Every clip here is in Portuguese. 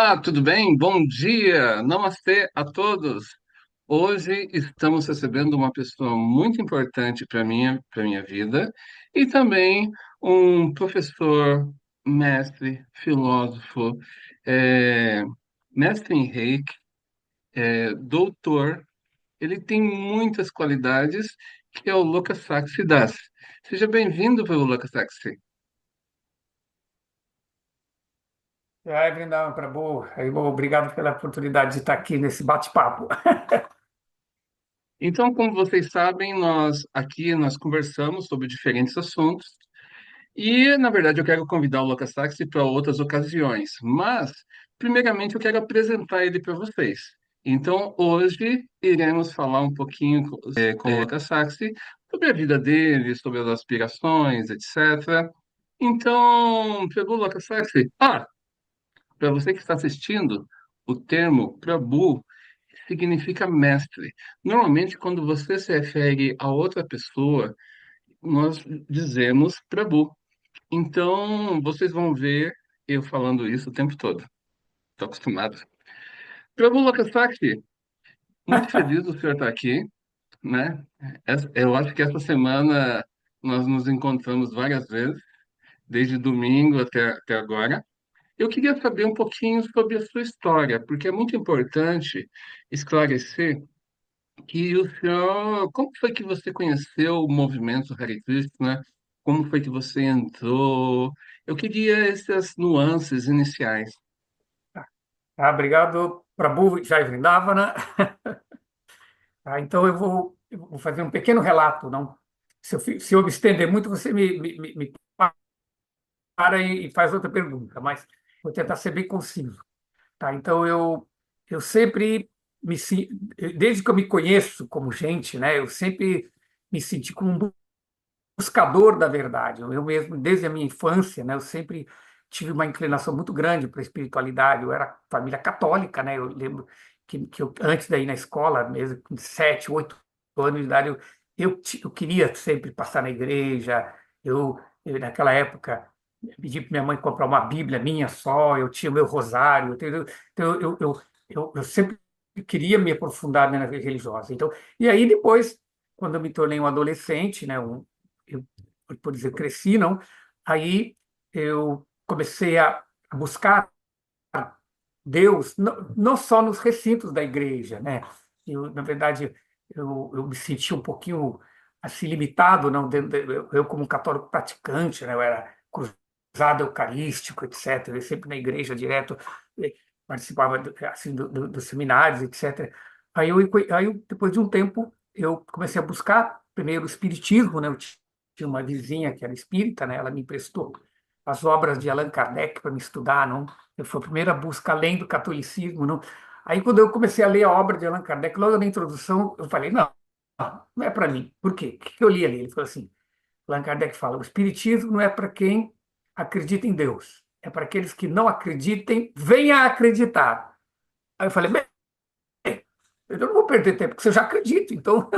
Olá, tudo bem? Bom dia! Namastê a todos! Hoje estamos recebendo uma pessoa muito importante para minha vida e também um professor, mestre, filósofo, é, mestre em Reiki, doutor. Ele tem muitas qualidades que é o Lokasaksi Das. Seja bem-vindo pelo Lokasaksi. Jai Vrindavan Prabhu, obrigado pela oportunidade de estar aqui nesse bate-papo. Então, como vocês sabem, nós conversamos sobre diferentes assuntos e, na verdade, eu quero convidar o Lucas Saxi para outras ocasiões, mas, primeiramente, eu quero apresentar ele para vocês. Então, hoje iremos falar um pouquinho com o Lucas Saxi sobre a vida dele, sobre as aspirações, etc. Então, pegou o Lucas Saxi? Para você que está assistindo, o termo Prabhu significa mestre. Normalmente, quando você se refere a outra pessoa, nós dizemos Prabhu. Então, vocês vão ver eu falando isso o tempo todo. Estou acostumado. Prabhu Lokasaki, muito feliz do senhor estar aqui, né? Eu acho que essa semana nós nos encontramos várias vezes, desde domingo até agora. Eu queria saber um pouquinho sobre a sua história, porque é muito importante esclarecer que o senhor, como foi que você conheceu o movimento Hare Krishna? Como foi que você entrou? Eu queria essas nuances iniciais. Obrigado, Prabhu Jai Vrindavana. Então eu vou fazer um pequeno relato, não? Se eu me estender muito, você me para e faz outra pergunta, mas vou tentar ser bem conciso. Tá? Então eu sempre desde que eu me conheço como gente, né? Eu sempre me senti como um buscador da verdade. Eu mesmo, desde a minha infância, né, eu sempre tive uma inclinação muito grande para a espiritualidade. Eu era família católica, né? Eu lembro que antes de ir na escola, mesmo com 7, 8 anos de idade, eu queria sempre passar na igreja. Naquela época, pedi para minha mãe comprar uma Bíblia minha só, eu tinha o meu rosário. Então, eu sempre queria me aprofundar na vida religiosa. Então, e aí depois, quando eu me tornei um adolescente, né, eu, por dizer, cresci, não? Aí eu comecei a buscar Deus, não só nos recintos da igreja, né? Na verdade, eu me senti um pouquinho assim limitado, não? Eu como um católico praticante, né? Eu era cruzado eucarístico, etc. Eu ia sempre na igreja direto, participava assim dos seminários, etc. Depois de um tempo, eu comecei a buscar primeiro o espiritismo, né? Eu tinha uma vizinha que era espírita, né? Ela me emprestou as obras de Allan Kardec para me estudar, não? Foi a primeira busca além do catolicismo, não? Aí, quando eu comecei a ler a obra de Allan Kardec, logo na introdução, eu falei, não, não é para mim. Por quê? O que eu li ali? Ele falou assim, Allan Kardec fala, o espiritismo não é para quem acredita em Deus, é para aqueles que não acreditem, venha a acreditar. Aí eu falei, bem, eu não vou perder tempo, porque eu já acredito, então,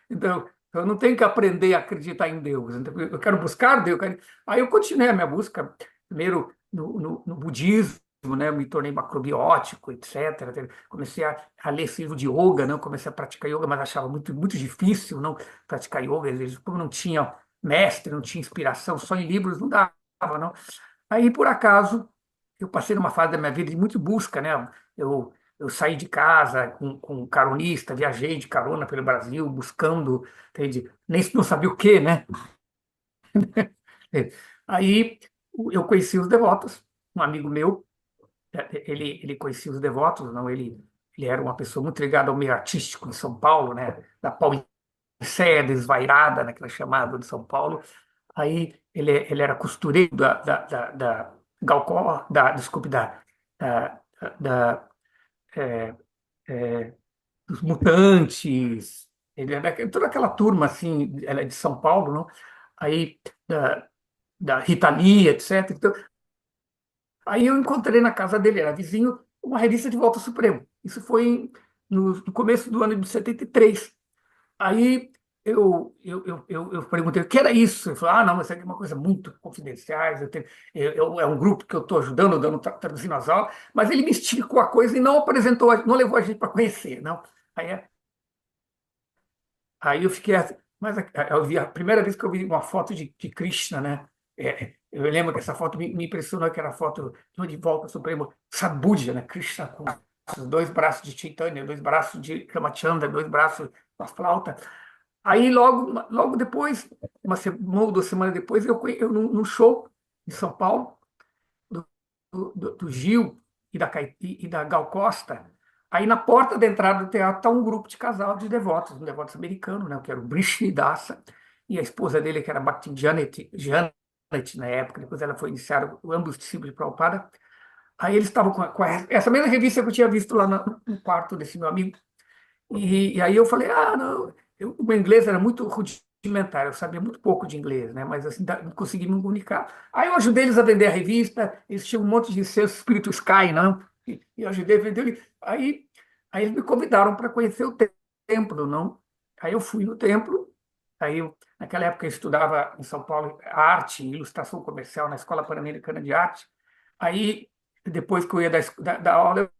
então eu não tenho que aprender a acreditar em Deus. Então, eu quero buscar Deus. Aí eu continuei a minha busca, primeiro no budismo, né? Eu me tornei macrobiótico, etc. Comecei a ler esse livro de yoga, não? Comecei a praticar yoga, mas achava muito, muito difícil não praticar yoga. Às vezes, como não tinha mestre, não tinha inspiração, só em livros não dava, não. Aí, por acaso, eu passei numa fase da minha vida de muita busca, né? Eu saí de casa com um caronista, viajei de carona pelo Brasil, buscando, entende? Nem não sabia o quê, né? Aí eu conheci os devotos, um amigo meu, ele conhecia os devotos, não? Ele era uma pessoa muito ligada ao meio artístico em São Paulo, né? Da Paulicéia desvairada, naquela chamada de São Paulo. Aí ele era costureiro da Galcó, desculpe, da, da, é, é, dos Mutantes, ele era toda aquela turma assim, ela é de São Paulo, não? Aí da Rita Lee, etc. Então, aí eu encontrei na casa dele, era vizinho, uma revista de Volta ao Supremo. Isso foi no começo do ano de 73. Aí eu perguntei o que era isso. Ele falou, não, mas isso aqui é uma coisa muito confidencial. É um grupo que eu estou ajudando, traduzindo as aulas, mas ele me explicou a coisa e não apresentou, não levou a gente para conhecer, não. Aí, aí eu fiquei, mas eu vi a primeira vez que eu vi uma foto de Krishna, né? Eu lembro que essa foto me impressionou, que era a foto de volta ao Supremo Sadbuja, né? Krishna com os dois braços de Chaitanya, dois braços de Ramachandra, dois braços com a flauta. Aí logo depois, uma ou 2 semanas depois, eu num show em São Paulo, do Gil e da Gal Costa. Aí na porta da entrada do teatro está um grupo de casal de devotos, um devotos americano, né, que era o Brish Dasa, e a esposa dele, que era Bhakti Janet na época, depois ela foi iniciada, ambos discípulos de Prabhupada. Aí eles estavam com essa mesma revista que eu tinha visto lá no quarto desse meu amigo, e aí eu falei, não, o meu inglês era muito rudimentar, eu sabia muito pouco de inglês, né? Mas assim, não consegui me comunicar. Aí eu ajudei eles a vender a revista, eles tinham um monte de seus Espírito Sky, não? E eu ajudei a vender. Aí eles me convidaram para conhecer o templo, não? Aí eu fui no templo, naquela época eu estudava em São Paulo arte e ilustração comercial na Escola Pan-Americana de Arte. Aí, depois que eu ia da aula,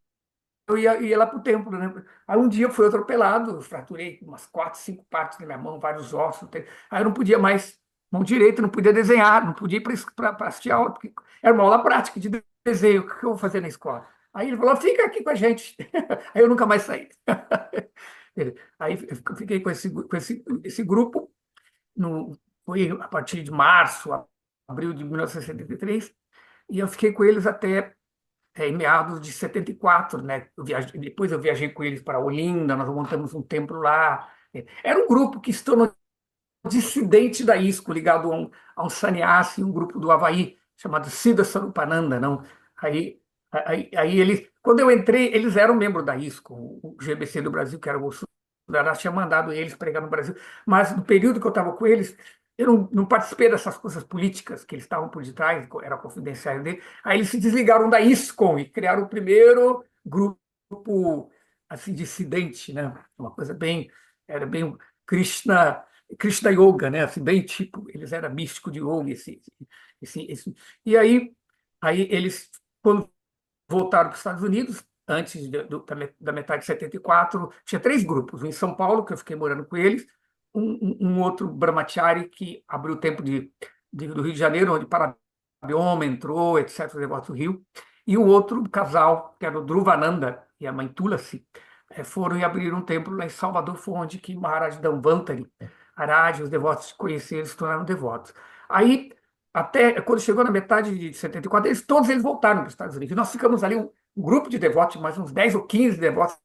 eu ia lá para o templo, né? Aí um dia eu fui atropelado, eu fraturei umas 4, 5 partes da minha mão, vários ossos. Aí eu não podia mais, mão direita, não podia desenhar, não podia ir para assistir aula, porque era uma aula prática de desenho, o que eu vou fazer na escola? Aí ele falou, fica aqui com a gente. Aí eu nunca mais saí. Aí eu fiquei com esse grupo, foi a partir de março, abril de 1963, e eu fiquei com eles até em meados de 74, né? Depois eu viajei com eles para Olinda, nós montamos um templo lá. Era um grupo que se tornou dissidente da ISKCO, ligado a um sannyasi, um grupo do Havaí, chamado Siddha Sarupananda, não? Aí eles, quando eu entrei, eles eram membros da ISKCO, o GBC do Brasil, que era o Sudarás, tinha mandado eles pregar no Brasil, mas no período que eu estava com eles, eu não participei dessas coisas políticas que eles estavam por detrás, era confidencial dele. Aí eles se desligaram da ISKCON e criaram o primeiro grupo assim dissidente, né? Uma coisa era bem Krishna Yoga, né? Assim, bem tipo, eles eram místicos de yoga, e aí eles, quando voltaram para os Estados Unidos, antes da metade de 74, tinha 3 grupos, um em São Paulo, que eu fiquei morando com eles, um outro Brahmachari, que abriu o templo do Rio de Janeiro, onde Parabioma entrou, etc., os negócios do Rio, e o outro casal, que era o Dhruvananda e a mãe Tulasi, foram e abriram um templo lá em Salvador, foi onde que Maharaj Dhanvantari, Arad, os devotos se conheceram, se tornaram devotos. Aí, até quando chegou na metade de 74, todos eles voltaram para os Estados Unidos. E nós ficamos ali, um grupo de devotos, mais uns 10 ou 15 devotos,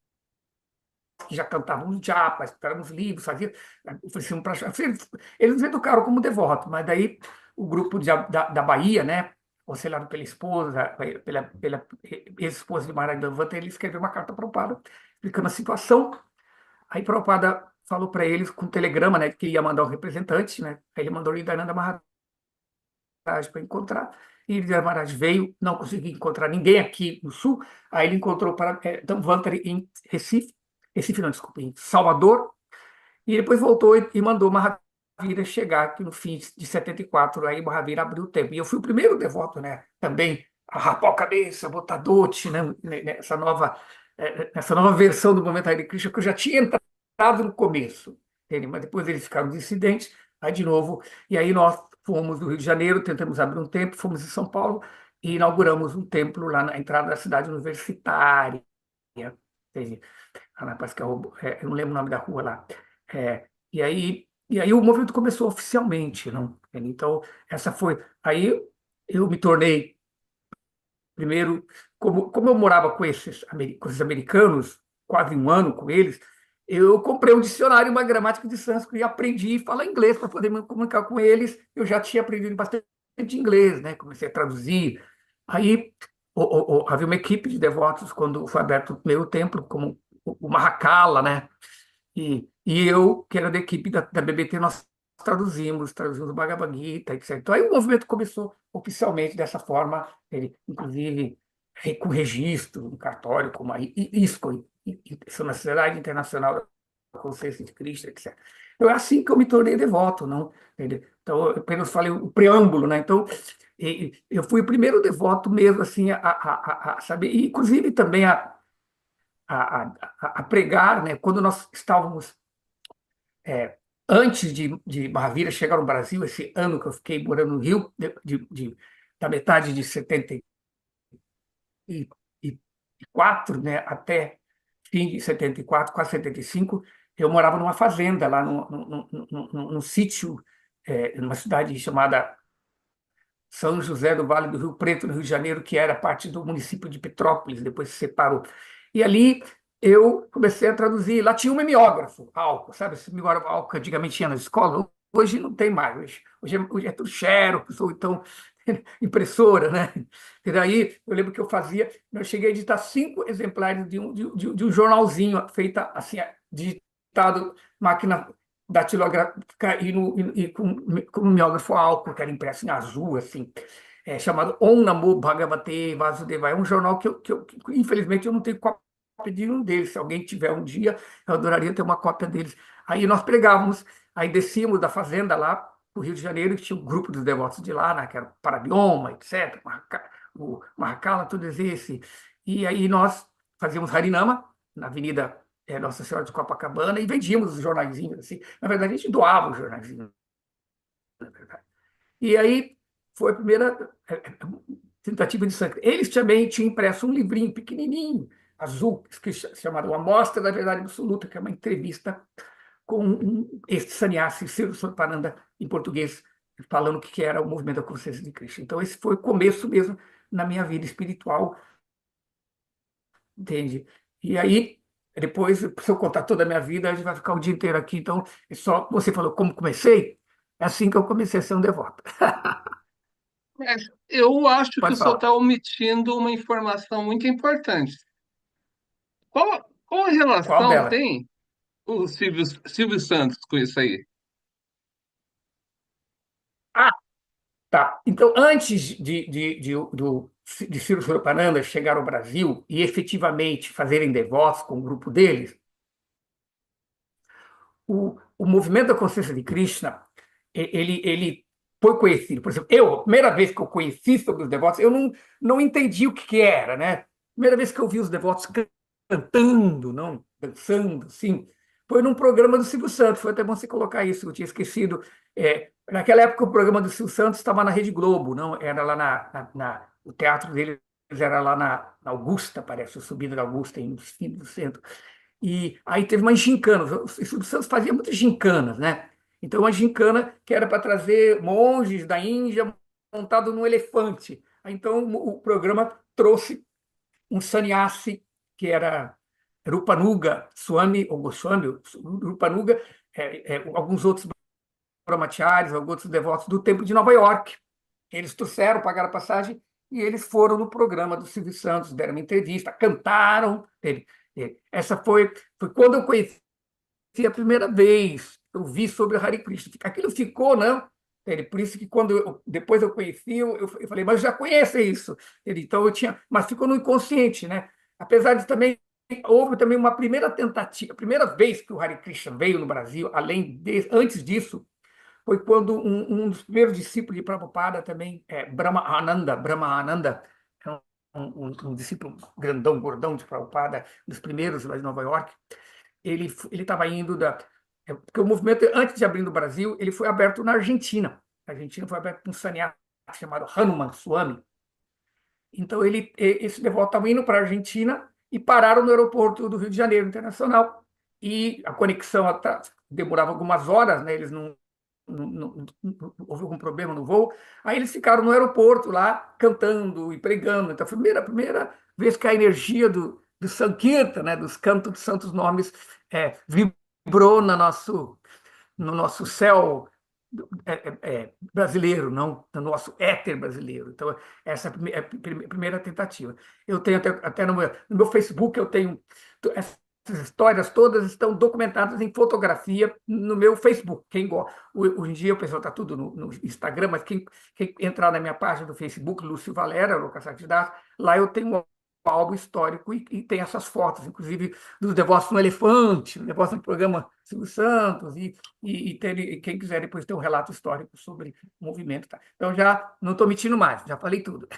que já cantavam os japas, estudaram os livros, ofereciam para. Eles nos educaram como devotos, mas daí o grupo da Bahia, né, conselhado pela esposa, pela ex-esposa de Maharaj Dhanvantari, ele escreveu uma carta para o Prabhupada, explicando a situação. Aí Prabhupada falou para eles com um telegrama, né, que ia mandar o representante, né? Aí ele mandou o Lidananda Maharaj para encontrar. E Lidananda Maharaj veio, não conseguiu encontrar ninguém aqui no sul. Aí ele encontrou para Dhanvantari em Recife, Recife não, desculpa, em Salvador. E depois voltou e mandou Mahavira chegar aqui no fim de 74. Aí Mahavira abriu o templo. E eu fui o primeiro devoto, né? Também a rapar a cabeça, botar dote, né? Nessa nova versão do movimento Hare Krishna, que eu já tinha entrado no começo, entende? Mas depois eles ficaram dissidentes, aí de novo, e aí nós fomos do Rio de Janeiro, tentamos abrir um templo, fomos em São Paulo e inauguramos um templo lá na entrada da cidade universitária, entende? Parece que eu não lembro o nome da rua lá. E aí o movimento começou oficialmente, não? Então, essa foi. Aí eu me tornei, primeiro, como eu morava com esses americanos, quase um ano com eles, eu comprei um dicionário, uma gramática de sânscrito e aprendi a falar inglês para poder me comunicar com eles. Eu já tinha aprendido bastante inglês, né? Comecei a traduzir. Aí havia uma equipe de devotos quando foi aberto o meu templo, como o Mahakala, né? E eu, que era da equipe da BBT, nós traduzimos o Bhagavad Gita, etc. Então, aí o movimento começou oficialmente dessa forma, inclusive com registro no cartório, como a ISKCO, isso na Sociedade Internacional da Consciência de Cristo, etc. Então, é assim que eu me tornei devoto, não? Entendeu? Então, eu apenas falei o preâmbulo, né? Então, eu fui o primeiro devoto mesmo, assim, a saber, e inclusive também a pregar, né? Quando nós estávamos, é, antes de Maravilha chegar no Brasil, esse ano que eu fiquei morando no Rio, da metade de 74, né, até fim de 74, quase 75, eu morava numa fazenda lá num sítio, numa cidade chamada São José do Vale do Rio Preto, no Rio de Janeiro, que era parte do município de Petrópolis, depois se separou. E ali eu comecei a traduzir. Lá tinha um mimeógrafo, álcool, sabe? Esse mimeógrafo álcool que antigamente tinha na escola. Hoje não tem mais. Hoje é tudo Xerox, ou então impressora, né? E daí eu lembro que eu cheguei a editar 5 exemplares de um jornalzinho feita assim, digitado, máquina datilográfica e com mimeógrafo álcool, que era impresso em azul, assim, chamado Om Namo Bhagavate Vasudevaya. É um jornal que, infelizmente, eu não tenho cópia de um deles. Se alguém tiver um dia, eu adoraria ter uma cópia deles. Aí nós pregávamos, aí descíamos da fazenda lá no Rio de Janeiro, que tinha um grupo dos devotos de lá, né, que era o Parabioma, etc., o Mahakala, tudo esse. E aí nós fazíamos Harinama na Avenida Nossa Senhora de Copacabana e vendíamos os jornaizinhos assim. Na verdade, a gente doava os jornaizinhos, na verdade. E aí foi a primeira tentativa de sangue. Eles também tinham impresso um livrinho pequenininho, azul, que chamado Amostra da Verdade Absoluta, que é uma entrevista com esse sannyasi, Ciro Sotananda, em português, falando o que era o movimento da consciência de Cristo. Então, esse foi o começo mesmo na minha vida espiritual, entende? E aí, depois, se eu contar toda a minha vida, a gente vai ficar o dia inteiro aqui. Então, é só você falou como comecei, é assim que eu comecei a ser um devoto. Mas eu acho que o Pode senhor falar. está omitindo uma informação muito importante. Qual a Qual relação dela? tem o Silvio Santos com isso aí? Ah, tá. Então, antes de Ciro Soropananda chegar ao Brasil e efetivamente fazerem devotos com o grupo deles, o movimento da consciência de Krishna, ele foi conhecido. Por exemplo, a primeira vez que eu conheci sobre os devotos, eu não entendi o que era, né? Primeira vez que eu vi os devotos cantando, não, dançando, sim, foi num programa do Silvio Santos. Foi até bom você colocar isso, eu tinha esquecido. Naquela época, o programa do Silvio Santos estava na Rede Globo, não? Era lá o teatro deles era lá na Augusta, parece, a subida da Augusta, no fim do centro. E aí teve uma gincana. O Silvio Santos fazia muitas gincanas, né? Então, uma gincana que era para trazer monges da Índia montado num elefante. Então, o programa trouxe um sannyasi que era Rupanuga Swami, ou Goswami, Rupanuga, alguns outros brahmacharis, alguns outros devotos do Templo de Nova York. Eles trouxeram, pagaram a passagem e eles foram no programa do Silvio Santos, deram uma entrevista, cantaram. Essa foi quando eu conheci a primeira vez, eu vi sobre o Hare Krishna. Aquilo ficou, não? Por isso que depois eu conheci, eu falei, mas eu já conheço isso. Então eu tinha, mas ficou no inconsciente, né? Apesar de também houve também uma primeira tentativa, a primeira vez que o Hare Krishna veio no Brasil, antes disso, foi quando um dos primeiros discípulos de Prabhupada também, Brahma Ananda, é um discípulo grandão, gordão de Prabhupada, um dos primeiros lá de Nova York, ele estava indo porque o movimento, antes de abrir no Brasil, ele foi aberto na Argentina. A Argentina foi aberto por um sannyasi chamado Hanuman Swami. Então, esse devoto estava indo para a Argentina e pararam no aeroporto do Rio de Janeiro Internacional. E a conexão demorava algumas horas, né? Eles não houve algum problema no voo. Aí eles ficaram no aeroporto lá, cantando e pregando. Então, foi a primeira vez que a energia do Sankirtan, né? Dos cantos dos santos nomes, vibrou no nosso céu brasileiro, não no nosso éter brasileiro. Então, essa é a primeira tentativa. Eu tenho até no meu Facebook, eu tenho essas histórias todas estão documentadas em fotografia no meu Facebook. Hoje em dia o pessoal está tudo no Instagram, mas quem entrar na minha página do Facebook, Lúcio Valera, Lucas Sacks, lá eu tenho álbum histórico e tem essas fotos, inclusive dos devotos no Elefante, devotos no programa Silvio Santos, e quem quiser depois ter um relato histórico sobre o movimento. Tá? Então já não estou mentindo mais, já falei tudo.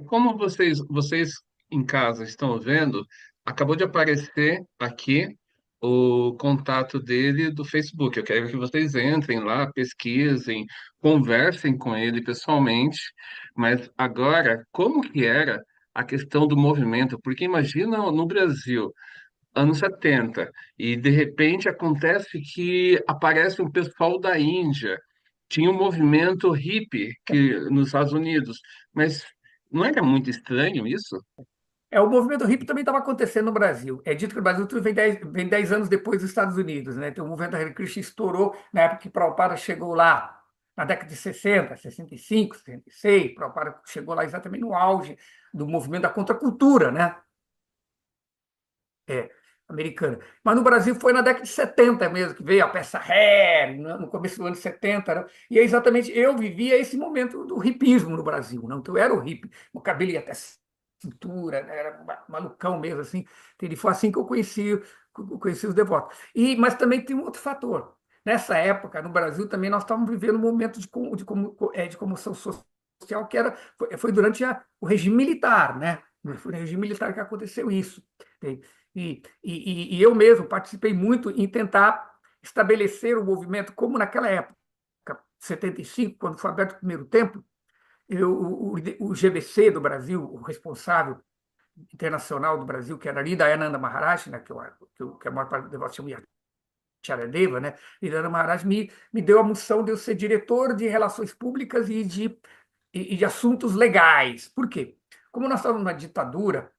Como vocês em casa estão vendo, acabou de aparecer aqui o contato dele do Facebook. Eu quero que vocês entrem lá, pesquisem, conversem com ele pessoalmente. Mas agora, como que era a questão do movimento? Porque imagina no Brasil, anos 70 e de repente acontece que aparece um pessoal da Índia. Tinha um movimento hippie nos Estados Unidos, mas não era muito estranho isso? O movimento hippie também estava acontecendo no Brasil. É dito que o Brasil tudo vem 10 anos depois dos Estados Unidos, né? Então, o movimento Hare Krishna estourou na época que Prabhupada chegou lá, na década de 60, 65, 66. Prabhupada chegou lá exatamente no auge do movimento da contracultura, né? É, americana. Mas no Brasil foi na década de 70 mesmo, que veio a peça Hair, no começo do ano 70, né? E é exatamente, eu vivia esse momento do hipismo no Brasil, não? Então eu era o hippie, o cabelo ia até a cintura, né? Era malucão mesmo, assim. Então, foi assim que eu conheci os devotos. Mas também tem um outro fator. Nessa época, no Brasil, também nós estávamos vivendo um momento de comoção social que foi durante o regime militar, né? Foi no regime militar que aconteceu isso. E eu mesmo participei muito em tentar estabelecer o movimento, como naquela época, 75, quando foi aberto o primeiro templo, o GBC do Brasil, o responsável internacional do Brasil, que era ali Dayananda Maharaj, né, que a maior parte do devotos chama Charadeva, né? Dayananda Maharaj me deu a missão de eu ser diretor de relações públicas e de assuntos legais. Por quê? Como nós estávamos numa ditadura,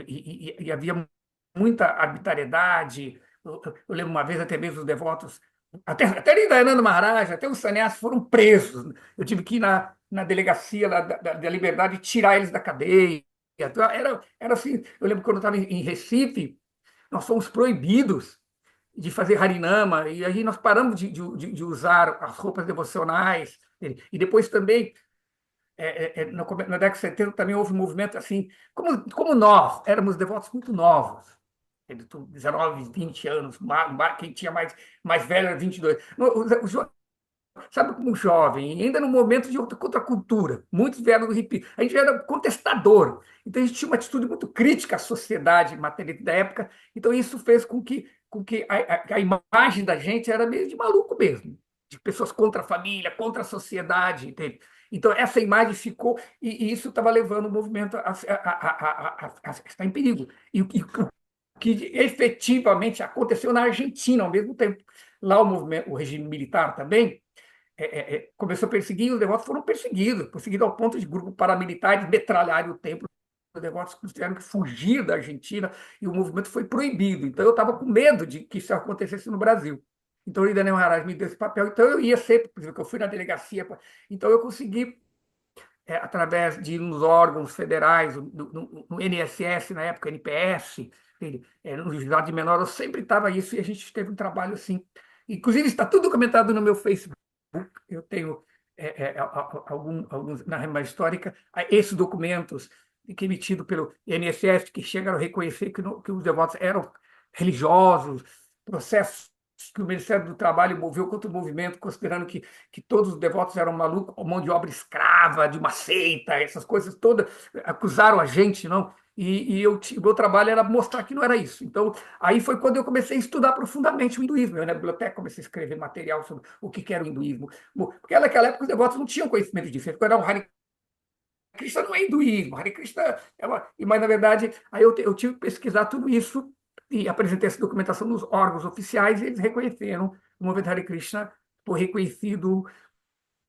e havia muita arbitrariedade. Eu lembro uma vez até mesmo os devotos, até Dayananda Maharaj, até os sannyasis foram presos. Eu tive que ir na delegacia lá da Liberdade e tirar eles da cadeia. Então, era assim, eu lembro quando eu estava em Recife, nós fomos proibidos de fazer harinama, e aí nós paramos de usar as roupas devocionais. E depois também na década de 70 também houve um movimento assim, como nós éramos devotos muito novos, 19, 20 anos, quem tinha mais velho era 22. Sabe, como jovem, ainda no momento de outra contracultura, muitos vieram do hippie, a gente era contestador, então a gente tinha uma atitude muito crítica à sociedade materialista da época, então isso fez com que a imagem da gente era meio de maluco mesmo, de pessoas contra a família, contra a sociedade, entende? Então essa imagem ficou, e isso estava levando o movimento a estar em perigo. O que efetivamente aconteceu na Argentina ao mesmo tempo. Lá o regime militar também começou a perseguir, e os devotos foram perseguidos ao ponto de grupos paramilitares metralharem o templo. Os devotos tiveram que fugir da Argentina e o movimento foi proibido. Então eu estava com medo de que isso acontecesse no Brasil. Então o Idanel Haraj me deu esse papel. Então eu ia sempre, por exemplo, eu fui na delegacia. Então eu consegui, através de uns órgãos federais, no INSS, na época, NPS, no juizado de menor, eu sempre estava isso e a gente teve um trabalho assim. Inclusive, está tudo documentado no meu Facebook. Eu tenho alguns, na memória histórica, esses documentos que emitidos pelo INSS, que chegaram a reconhecer que os devotos eram religiosos, processos que o Ministério do Trabalho moveu contra o movimento, considerando que todos os devotos eram malucos, mão de obra escrava, de uma seita, essas coisas todas, acusaram a gente, não? O meu trabalho era mostrar que não era isso. Então, aí foi quando eu comecei a estudar profundamente o hinduísmo. Eu, na biblioteca, comecei a escrever material sobre o que era o hinduísmo. Porque naquela época os devotos não tinham conhecimento disso. Eles falaram, Hare Krishna não é hinduísmo, Hare Krishna Mas, na verdade, aí eu tive que pesquisar tudo isso e apresentei essa documentação nos órgãos oficiais e eles reconheceram o movimento Hare Krishna foi reconhecido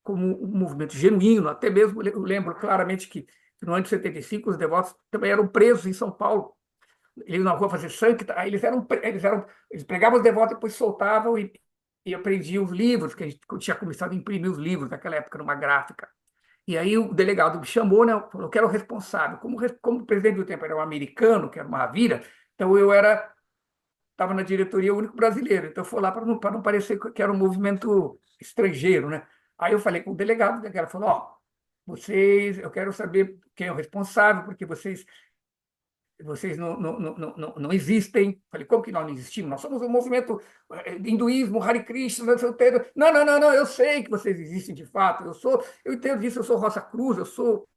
como um movimento genuíno. Até mesmo eu lembro claramente que no ano de 75 os devotos também eram presos em São Paulo. Eles na rua fazer sankta, aí eles pregavam os devotos e depois soltavam e aprendiam os livros, que eu tinha começado a imprimir os livros naquela época numa gráfica. E aí o delegado me chamou, né? Falou, eu quero o responsável. Como o presidente do tempo era um americano, que era uma Mahavira, então eu estava na diretoria o único brasileiro. Então eu fui lá para não parecer que era um movimento estrangeiro, né? Aí eu falei com o delegado, o delegado falou, ó, eu quero saber quem é o responsável, porque vocês não existem. Falei, como que nós não existimos? Nós somos um movimento hinduísmo, Hare Krishna, não sei o quê. Não, eu sei que vocês existem de fato, eu entendo disso, eu sou Rosa Cruz, eu sou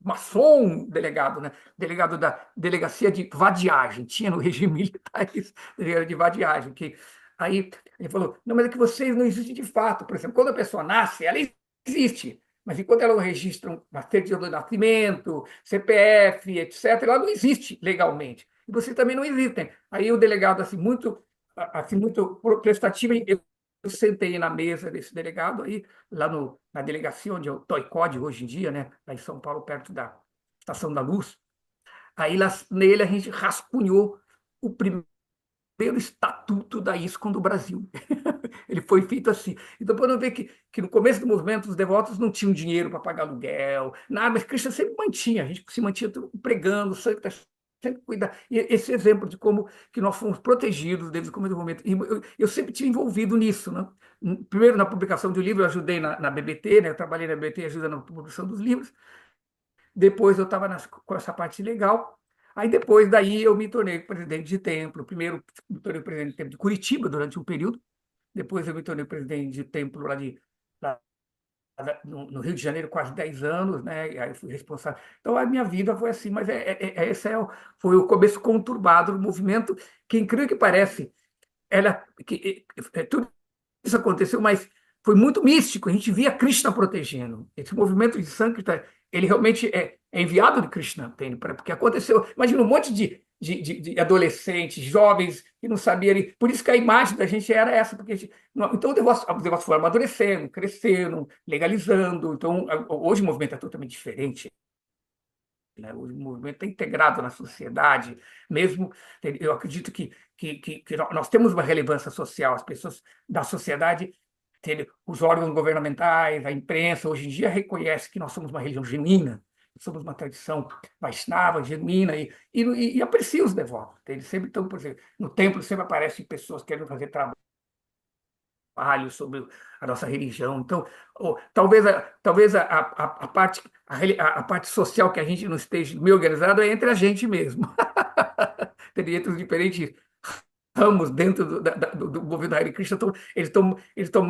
maçom, delegado, né? Delegado da delegacia de vadiagem, tinha no regime militar isso, delegado de vadiagem, que aí ele falou, não, mas é que vocês não existem de fato. Por exemplo, quando a pessoa nasce, ela existe, mas enquanto ela não registra uma certidão de nascimento, CPF, etc., ela não existe legalmente. E vocês também não existem. Aí o delegado, assim, muito prestativo, eu sentei na mesa desse delegado aí, lá na delegacia onde é o TOICOD hoje em dia, né? Lá em São Paulo, perto da Estação da Luz. Aí lá, nele a gente rascunhou o primeiro estatuto da ISCOM do Brasil. Ele foi feito assim. Então, para não ver que no começo do movimento os devotos não tinham dinheiro para pagar aluguel, nada, mas Cristo sempre mantinha, a gente se mantinha pregando, sempre cuidar. E esse exemplo de como que nós fomos protegidos desde o começo do movimento. E eu sempre tive envolvido nisso, né? Primeiro, na publicação de um livro, eu ajudei na BBT, né? Eu trabalhei na BBT ajudando na publicação dos livros. Depois eu estava com essa parte legal. Aí depois daí eu me tornei presidente de templo. Primeiro me tornei presidente de templo de Curitiba durante um período. Depois eu me tornei presidente de templo lá no Rio de Janeiro, quase 10 anos, né? E aí fui responsável. Então a minha vida foi assim, mas foi o começo conturbado do movimento, que incrível que parece, tudo isso aconteceu, mas foi muito místico. A gente via Krishna protegendo. Esse movimento de Sankirtan, ele realmente é enviado de Krishna, entende? Porque aconteceu. Imagina um monte de adolescentes, jovens que não sabiam. Por isso que a imagem da gente era essa. Porque então os devotos foram amadurecendo, crescendo, legalizando. Então hoje o movimento é totalmente diferente. Né? O movimento está integrado na sociedade, mesmo. Eu acredito que nós temos uma relevância social, as pessoas da sociedade, os órgãos governamentais, a imprensa, hoje em dia reconhece que nós somos uma religião genuína, somos uma tradição Vaishnava, genuína, e aprecia os devotos. Eles sempre estão, por exemplo, no templo sempre aparecem pessoas querendo fazer trabalho sobre a nossa religião. Então, talvez a parte, a parte social que a gente não esteja meio organizado é entre a gente mesmo. Entre os diferentes ramos dentro do movimento Hare Krishna, eles estão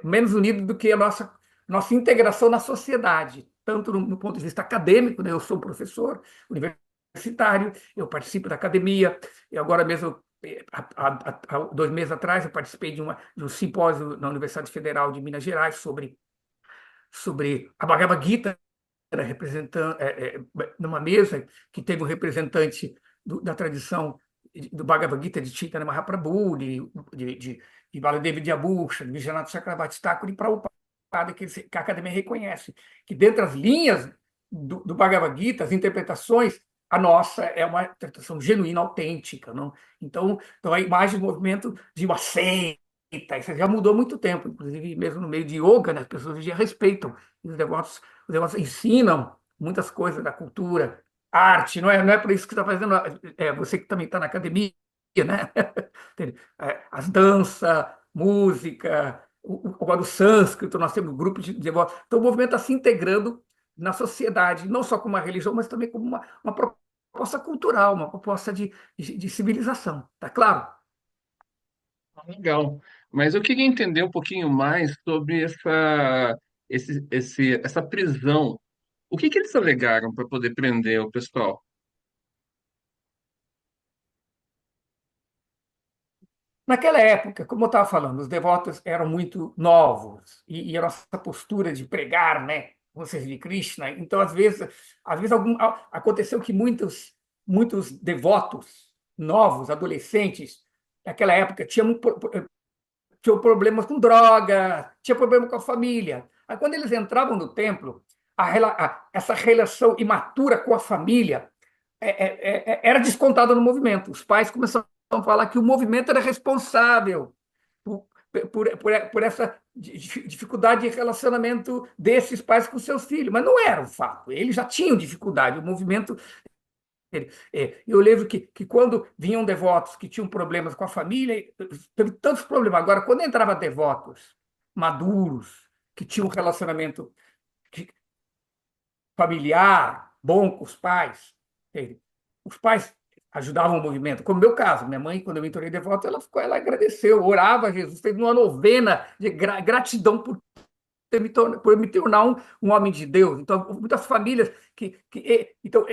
menos unidos do que a nossa integração na sociedade, tanto no ponto de vista acadêmico, né? Eu sou professor universitário, eu participo da academia, e agora mesmo há 2 meses atrás, eu participei de um simpósio na Universidade Federal de Minas Gerais sobre a Bhagavad Gita, representando, numa mesa que teve um representante da tradição do Bhagavad Gita de Chaitanya Mahaprabhu, de Baladev Vyabhusha, de Vishwanath Chakravarti Thakur e Prabhupada, que a academia reconhece, que dentre as linhas do Bhagavad Gita, as interpretações, a nossa é uma interpretação genuína, autêntica. Não? Então a imagem do movimento de uma seita, isso já mudou há muito tempo, inclusive mesmo no meio de yoga, né, as pessoas já respeitam, os devotos ensinam muitas coisas da cultura, arte, não é por isso que você está fazendo, você que também está na academia, né? As danças, música, agora o sânscrito, nós temos grupos de devotos. Então o movimento está se integrando na sociedade, não só como uma religião, mas também como uma proposta cultural, uma proposta de civilização, tá claro? Legal. Mas eu queria entender um pouquinho mais sobre essa prisão. O que que eles alegaram para poder prender o pessoal? Naquela época, como eu estava falando, os devotos eram muito novos e a nossa postura de pregar, né, vocês de Krishna, então às vezes aconteceu que muitos devotos novos, adolescentes, naquela época tinham problemas com droga, tinha problema com a família. Aí quando eles entravam no templo, essa relação imatura com a família era descontada no movimento. Os pais começaram a falar que o movimento era responsável por, por essa dificuldade de relacionamento desses pais com seus filhos. Mas não era um fato. Eles já tinham dificuldade. O movimento. Eu lembro que quando vinham devotos que tinham problemas com a família, teve tantos problemas. Agora, quando entrava devotos maduros, que tinham um relacionamento que- familiar, bom com os pais. Entende? Os pais ajudavam o movimento, como no meu caso. Minha mãe, quando eu me tornei devoto, ela agradeceu, orava a Jesus, fez uma novena de gratidão por me tornar um homem de Deus. Então, muitas famílias então,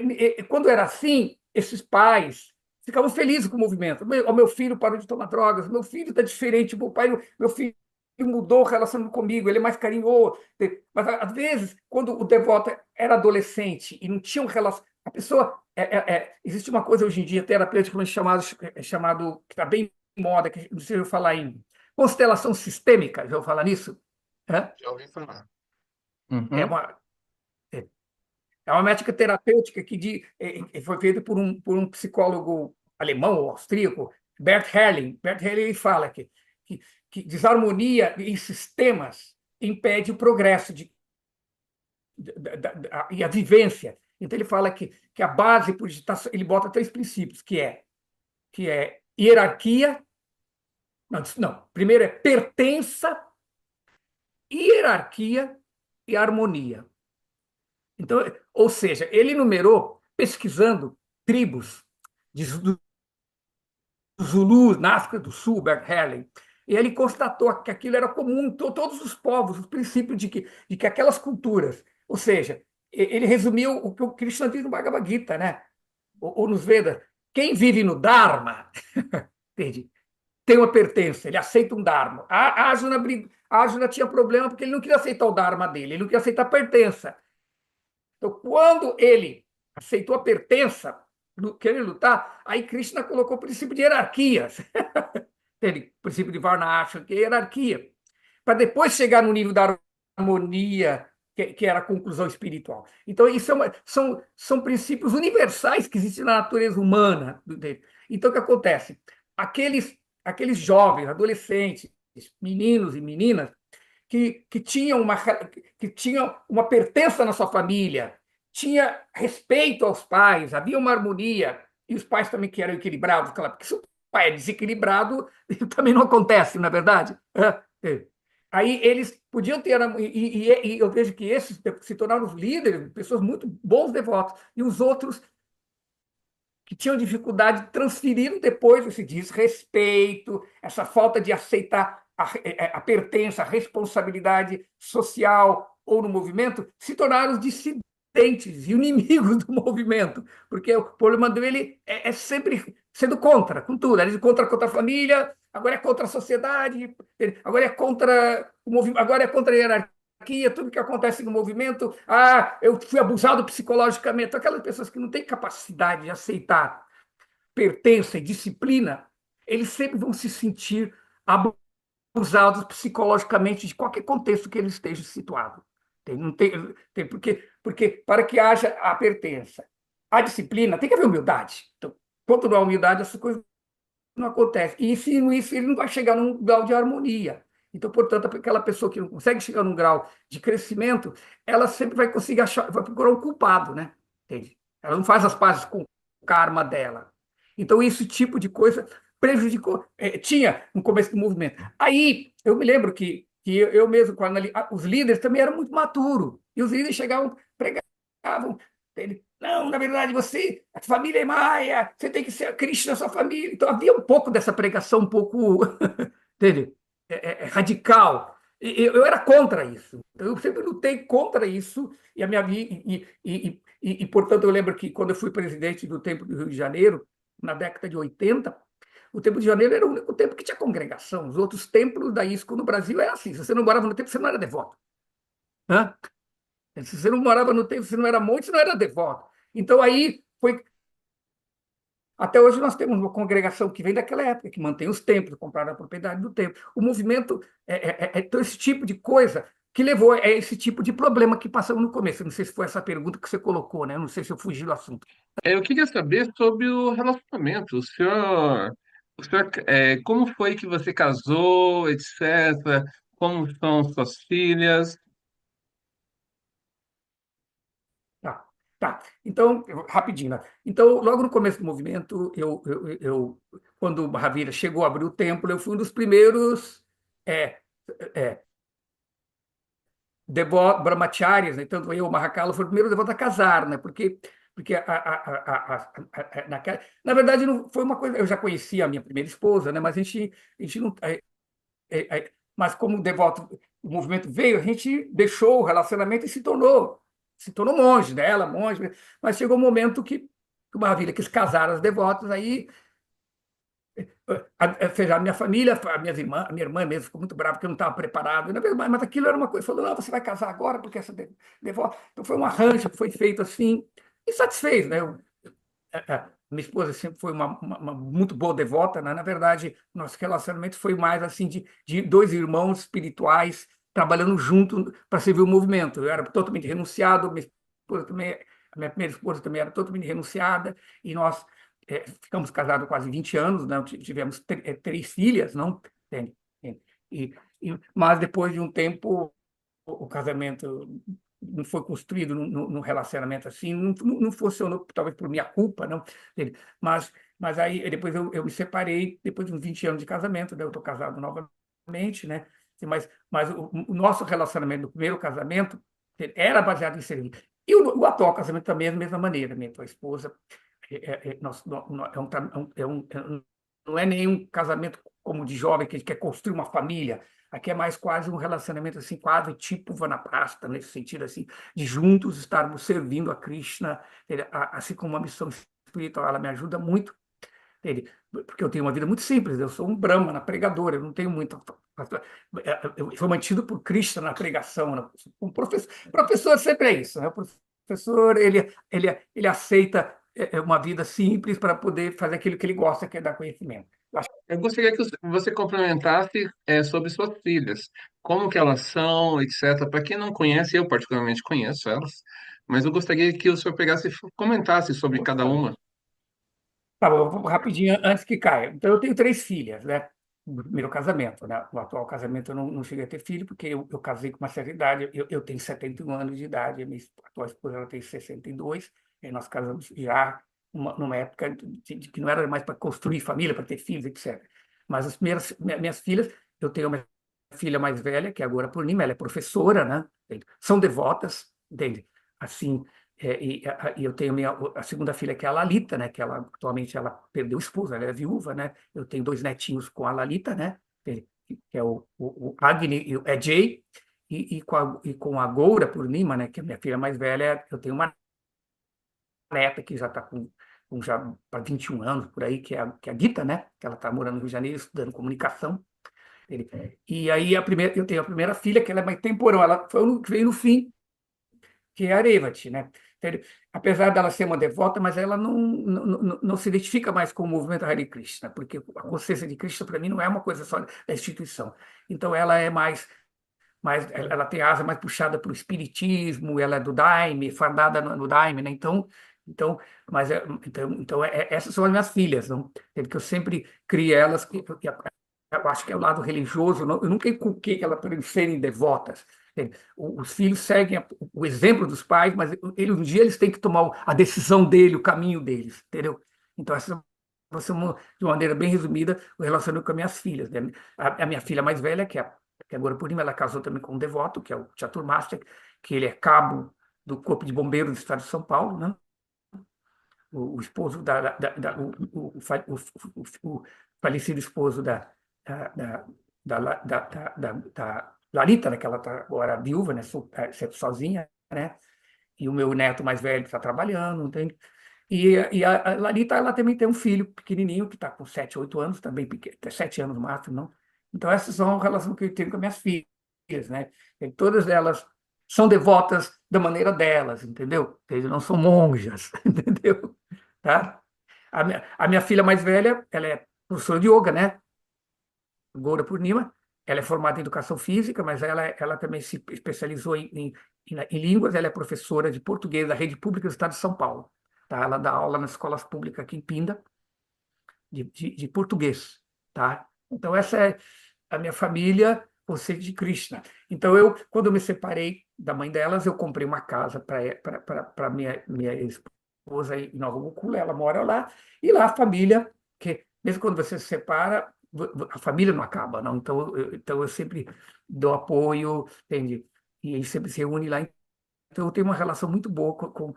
quando era assim, esses pais ficavam felizes com o movimento. Meu filho parou de tomar drogas, meu filho está diferente, meu filho mudou o relacionamento comigo, ele é mais carinhoso. Mas, às vezes, quando o devoto era adolescente e não tinha um relacionamento, a pessoa. Existe uma coisa hoje em dia, terapêutica, chamado que está bem em moda, que não sei se eu falar em constelação sistêmica, já vou falar nisso? É? Já ouvi falar. É Uhum. uma, é uma métrica terapêutica foi feita por um psicólogo alemão ou austríaco, Bert Helling. Bert Helling fala que, que desarmonia em sistemas impede o progresso e a vivência. Então, ele fala que a base por digitação, ele bota três princípios, que é hierarquia, não, não, primeiro é pertença, hierarquia e harmonia. Então, ou seja, ele numerou, pesquisando tribos dos Zulus na África do Sul, Bert Helling, e ele constatou que aquilo era comum em todos os povos, o princípio de que aquelas culturas, ou seja, ele resumiu o que o Krishna diz no Bhagavad Gita, né? Ou nos Vedas, quem vive no Dharma, entende? Tem uma pertença, ele aceita um Dharma. A Arjuna tinha problema porque ele não queria aceitar o Dharma dele, ele não queria aceitar a pertença. Então, quando ele aceitou a pertença, querendo lutar, aí Krishna colocou o princípio de hierarquias. Entende? O princípio de Varna Ashram, que é hierarquia. Para depois chegar no nível da harmonia, que era a conclusão espiritual. Então, isso são princípios universais que existem na natureza humana. Entende? Então, o que acontece? Aqueles jovens, adolescentes, meninos e meninas, que tinham uma pertença na sua família, tinha respeito aos pais, havia uma harmonia, e os pais também que eram equilibrados, claro, porque se o pai é desequilibrado, também não acontece, não é verdade? É. Aí eles podiam ter, e eu vejo que esses se tornaram os líderes, pessoas muito bons devotos, e os outros que tinham dificuldade transferiram depois esse desrespeito, essa falta de aceitar a pertença, a responsabilidade social ou no movimento, se tornaram os dissidentes e inimigos do movimento, porque o problema dele é sempre sendo contra, com tudo. Ele é contra a família, agora é contra a sociedade, agora é contra o movimento, agora é contra a hierarquia, tudo que acontece no movimento, eu fui abusado psicologicamente. Aquelas pessoas que não têm capacidade de aceitar pertença e disciplina, eles sempre vão se sentir abusados psicologicamente de qualquer contexto que eles estejam situados. Não porque para que haja a pertença, a disciplina, tem que haver humildade. Então, quando não há humildade, essas coisas não acontecem. E se isso, ele não vai chegar num grau de harmonia. Então, portanto, aquela pessoa que não consegue chegar num grau de crescimento, ela sempre vai conseguir achar, vai procurar um culpado, né? Entende? Ela não faz as pazes com o karma dela. Então, esse tipo de coisa prejudicou. Tinha no começo do movimento. Aí, eu me lembro que eu mesmo, os líderes também eram muito maturos. E os líderes chegavam, pregavam. Não, na verdade, a família é Maia, você tem que ser Krishna na sua família. Então, havia um pouco dessa pregação, um pouco, entende? Radical. Eu era contra isso. Eu sempre lutei contra isso, e a minha vida. Portanto, eu lembro que quando eu fui presidente do Templo do Rio de Janeiro, na década de 80, o Templo de Janeiro era o único templo que tinha congregação. Os outros templos da ISKCON no Brasil era assim: se você não morava no templo, você não era devoto. Hã? Se você não morava no templo, você não era monge, você não era devoto. Então, aí foi. Até hoje nós temos uma congregação que vem daquela época, que mantém os templos, compraram a propriedade do templo. O movimento então esse tipo de coisa que levou a esse tipo de problema que passamos no começo. Eu não sei se foi essa pergunta que você colocou, né? Eu não sei se eu fugi do assunto. Eu queria saber sobre o relacionamento. Como foi que você casou, etc. Como são suas filhas? Tá, tá. Então, rapidinho, né? Então, logo no começo do movimento, quando o Mahavira chegou a abrir o templo, eu fui um dos primeiros é, é, brahmacharis, né? Tanto eu, o Mahakala, foi o primeiro devoto a casar, né? Porque na verdade não foi uma coisa. Eu já conhecia a minha primeira esposa, né? Mas a gente não, mas como o devoto, o movimento veio, a gente deixou o relacionamento e se tornou monge, né? Ela monge, mas chegou um momento que o Mahavira quis casar as devotas, aí a minha família, a minha irmã mesmo ficou muito brava porque eu não estava preparado. Na verdade, mas aquilo era uma coisa, falou, não, você vai casar agora porque essa devota. Então foi um arranjo que foi feito assim e satisfez, né? Minha esposa sempre foi uma muito boa devota, né? Na verdade, nosso relacionamento foi mais assim de dois irmãos espirituais trabalhando junto para servir o movimento. Eu era totalmente renunciado, minha esposa também, a minha primeira esposa também era totalmente renunciada, e nós ficamos casados há quase 20 anos, né? Tivemos três filhas, não? Entende? Mas depois de um tempo o casamento não foi construído num relacionamento assim, não funcionou, talvez por minha culpa, não, entende? Mas aí depois eu me separei, depois de uns 20 anos de casamento, né? Eu estou casado novamente, né? Mas o nosso relacionamento no primeiro casamento era baseado em servir. E o atual casamento também é da mesma maneira, minha tua esposa, não é nenhum casamento como de jovem que a gente quer construir uma família. Aqui é mais quase um relacionamento assim, quase tipo Vanaprastha, nesse sentido assim, de juntos estarmos servindo a Krishna, assim como uma missão espiritual. Ela me ajuda muito, entende? Porque eu tenho uma vida muito simples. Eu sou um brahmana, pregador, eu não tenho muito. Eu sou mantido por Krishna na pregação. Né? Um professor sempre é isso, né? O professor ele aceita uma vida simples para poder fazer aquilo que ele gosta, que é dar conhecimento. Eu gostaria que você complementasse sobre suas filhas, como que elas são, etc. Para quem não conhece, eu particularmente conheço elas, mas eu gostaria que o senhor pegasse e comentasse sobre cada uma. Tá bom, vou rapidinho antes que caia. Então, eu tenho três filhas, né? No primeiro casamento, né? No atual casamento eu não cheguei a ter filho, porque eu casei com uma certa idade. Eu tenho 71 anos de idade, a minha atual esposa ela tem 62, e nós casamos já numa época de que não era mais para construir família, para ter filhos, etc. Mas as primeiras, minhas filhas, eu tenho uma filha mais velha, que é agora por mim, ela é professora, né? São devotas, entende? Assim, e eu tenho a segunda filha, que é a Lalita, né? Que atualmente ela perdeu o esposo, ela é viúva, né? Eu tenho dois netinhos com a Lalita, né? Que é o Agni e o Jay, e com a Goura Purnima, né? Que é a minha filha mais velha, eu tenho uma neta que já está com já para 21 anos por aí, que é a Gita, né? Que ela está morando no Rio de Janeiro estudando comunicação. E aí eu tenho a primeira filha, que ela é mais temporão, ela foi o que veio no fim, que é a Arevati, né? Apesar dela ser uma devota, mas ela não se identifica mais com o movimento Hare Krishna, porque a consciência de Krishna, para mim, não é uma coisa só da instituição. Então, ela é ela tem a asa mais puxada para o espiritismo, ela é do Daime, fardada no Daime, né? Então, essas são as minhas filhas, não? Que eu sempre criei elas, eu acho que é o lado religioso, eu nunca inculquei elas para serem devotas. Os filhos seguem o exemplo dos pais, mas um dia eles têm que tomar a decisão dele, o caminho deles, entendeu? Então, essa vai ser de uma maneira bem resumida o relacionamento com as minhas filhas, né? A minha filha mais velha, que agora por ela casou também com um devoto, que é o Chaturmasya, que ele é cabo do Corpo de Bombeiros do Estado de São Paulo, né? O esposo o falecido esposo da, da, da Larita, né, que ela está agora viúva, né, sempre sozinha, né, e o meu neto mais velho está trabalhando, entende? E a Larita, ela também tem um filho pequenininho, que está com 7, 8 anos, também pequeno, 7 anos no máximo, não? Então, essas são as relações que eu tenho com as minhas filhas, né? E todas elas são devotas da maneira delas, entendeu? Eles não são monjas, entendeu? Tá? A minha filha mais velha, ela é professora de yoga, né? Goura Purnima. Ela é formada em educação física, mas ela também se especializou em línguas. Ela é professora de português da rede pública do Estado de São Paulo. Tá? Ela dá aula nas escolas públicas aqui em Pinda, de português. Tá? Então, essa é a minha família, conceito de Krishna. Então, quando eu me separei da mãe delas, eu comprei uma casa para minha esposa em Nova Gokula, ela mora lá, e lá a família, que mesmo quando você se separa, a família não acaba, não. Então eu sempre dou apoio, entende? e a gente sempre se reúne lá. Então, eu tenho uma relação muito boa com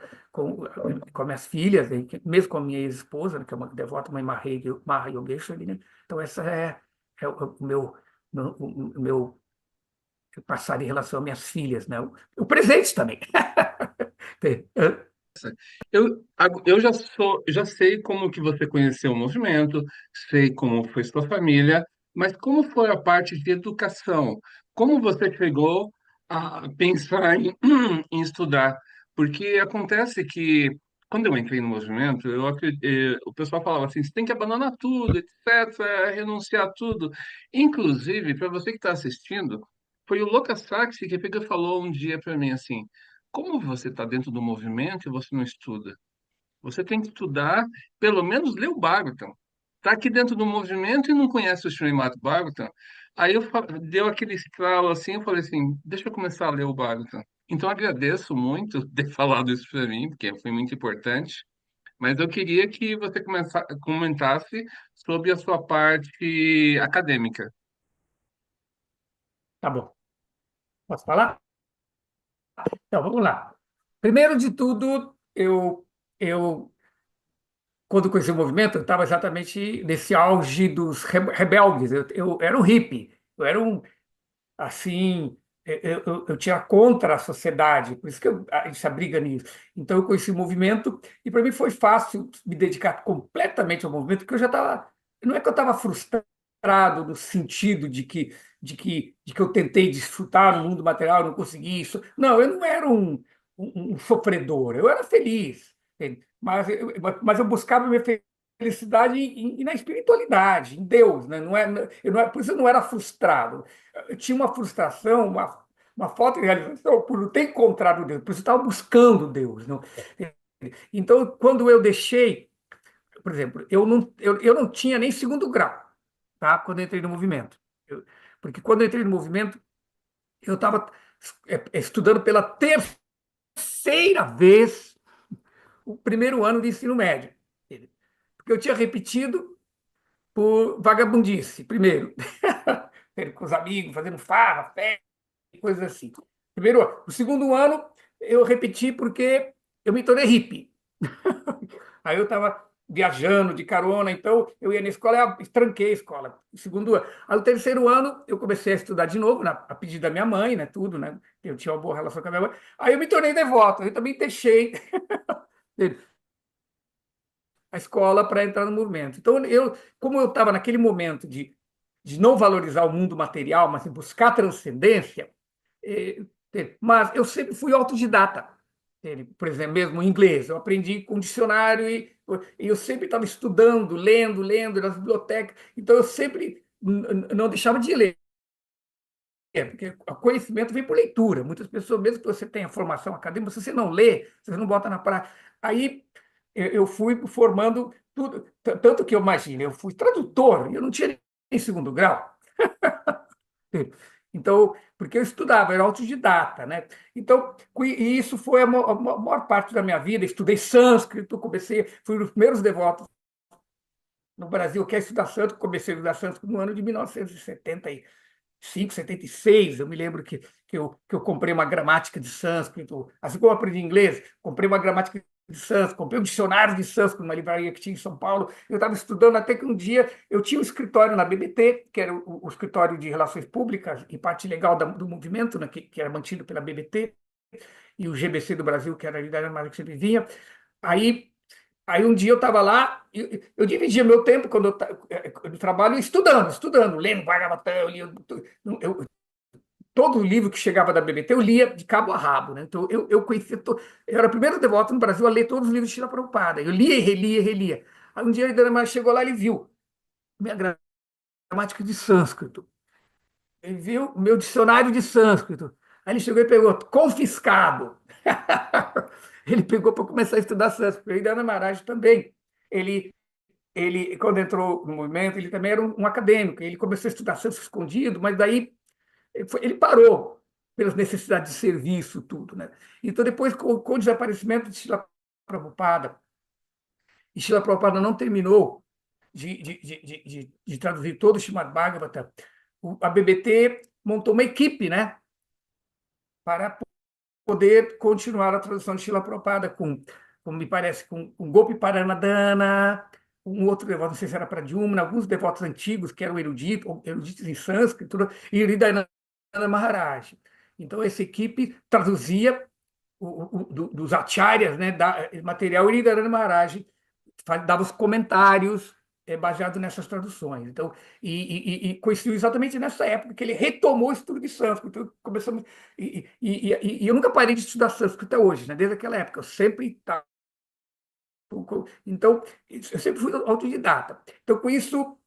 as minhas filhas, e mesmo com a minha ex-esposa, né, que é uma devota, mãe Maha Yogeshwari, né? Então, essa é o meu passar em relação às minhas filhas, né? O presente também. Eu já sei como que você conheceu o movimento, sei como foi sua família, mas como foi a parte de educação? Como você chegou a pensar em, em estudar? Porque acontece que quando eu entrei no movimento, o pessoal falava assim, você tem que abandonar tudo, etc., renunciar a tudo. Inclusive, para você que está assistindo, foi o Lucas Sachs que pegou e falou um dia para mim assim, como você está dentro do movimento e você não estuda? Você tem que estudar, pelo menos ler o Bhagavatam. Está aqui dentro do movimento e não conhece o Srimad Bhagavatam. Aí deu aquele estralo assim, eu falei assim, deixa eu começar a ler o Bhagavatam. Então agradeço muito ter falado isso para mim, porque foi muito importante. Mas eu queria que você comentasse sobre a sua parte acadêmica. Tá bom. Posso falar? Então, vamos lá. Primeiro de tudo, eu quando conheci o movimento, eu estava exatamente nesse auge dos rebeldes. Eu era um hippie, eu era um, assim, eu tinha contra a sociedade, por isso que a gente se abriga nisso. Então, eu conheci o movimento e para mim foi fácil me dedicar completamente ao movimento, porque eu já estava. Não é que eu estava frustrado no sentido de que eu tentei desfrutar no mundo material, não consegui isso. Não, eu não era um sofredor, eu era feliz, entende? Mas eu buscava minha felicidade na espiritualidade, em Deus, né? Por isso eu não era frustrado. Eu tinha uma frustração, uma falta de realização por não ter encontrado Deus, por isso eu estava buscando Deus. Não? Então, quando eu deixei, por exemplo, eu não tinha nem segundo grau, tá? Quando eu entrei no movimento. Porque quando eu entrei no movimento, eu estava estudando pela terceira vez o primeiro ano de ensino médio. Porque eu tinha repetido por vagabundice, primeiro. Com os amigos, fazendo farra, festa, coisas assim. Primeiro ano. O segundo ano, eu repeti porque eu me tornei hippie. Aí eu estava viajando de carona, então eu ia na escola e tranquei a escola. O segundo ano. Aí o terceiro ano, eu comecei a estudar de novo, a pedido da minha mãe, né, tudo, né? Eu tinha uma boa relação com a minha mãe. Aí eu me tornei devoto, eu também deixei a escola para entrar no movimento. Então, como eu estava naquele momento de não valorizar o mundo material, mas de buscar transcendência, eh, mas eu sempre fui autodidata. Por exemplo, mesmo em inglês, eu aprendi com dicionário e eu sempre estava estudando, lendo nas bibliotecas. Então, eu sempre não deixava de ler. Porque o conhecimento vem por leitura. Muitas pessoas, mesmo que você tenha formação acadêmica, se você não lê, se você não bota na prática. Aí eu fui formando tudo, tanto que eu imagino, eu fui tradutor, eu não tinha nem segundo grau. Então, porque eu estudava, eu era autodidata, né? Então, e isso foi a maior parte da minha vida. Estudei sânscrito, fui um dos primeiros devotos no Brasil que é estudar sânscrito, comecei a estudar sânscrito no ano de 1975, 76. Eu me lembro que eu comprei uma gramática de sânscrito, assim como eu aprendi inglês, comprei uma gramática de sânscrito, comprei um dicionário de sânscrito numa livraria que tinha em São Paulo. Eu estava estudando até que um dia eu tinha um escritório na BBT, que era o escritório de relações públicas e parte legal do movimento, né, que era mantido pela BBT, e o GBC do Brasil, que era a Liberdade Armada que sempre vinha. Aí Aí um dia eu estava lá, eu dividia meu tempo quando eu trabalho estudando, lendo Bhagavatam, eu, todo o livro que chegava da BBT eu lia de cabo a rabo, né? Então eu conhecia, eu era o primeiro devoto no Brasil a ler todos os livros de Srila Prabhupada. Eu lia e relia e relia. Aí um dia ele chegou lá e viu minha gramática de sânscrito. Ele viu o meu dicionário de sânscrito. Aí ele chegou e pegou, confiscado. Ele pegou para começar a estudar sânscrito. E Dana Maharaj também. Ele quando entrou no movimento, ele também era um acadêmico. Ele começou a estudar sânscrito escondido, mas daí ele parou pelas necessidades de serviço, tudo, né? Então, depois, com o desaparecimento de Srila Prabhupada, e Srila Prabhupada não terminou de traduzir todo o Srimad Bhagavatam, a BBT montou uma equipe, né? para poder continuar a tradução de Srila Prabhupada me parece, com Gopi Paranadhana, um outro devoto, não sei se era para Jumna, alguns devotos antigos que eram eruditos em sânscrito, e Hridayananda Maharaj. Então, essa equipe traduzia dos acharyas, né, material, e Hridayananda Maharaj dava os comentários baseados nessas traduções. Então, e coincidiu exatamente nessa época que ele retomou o estudo de sânscrito. Então, começamos, e eu nunca parei de estudar sânscrito até hoje, né? Desde aquela época. Eu sempre estava. Então, eu sempre fui autodidata. Então, com isso, ou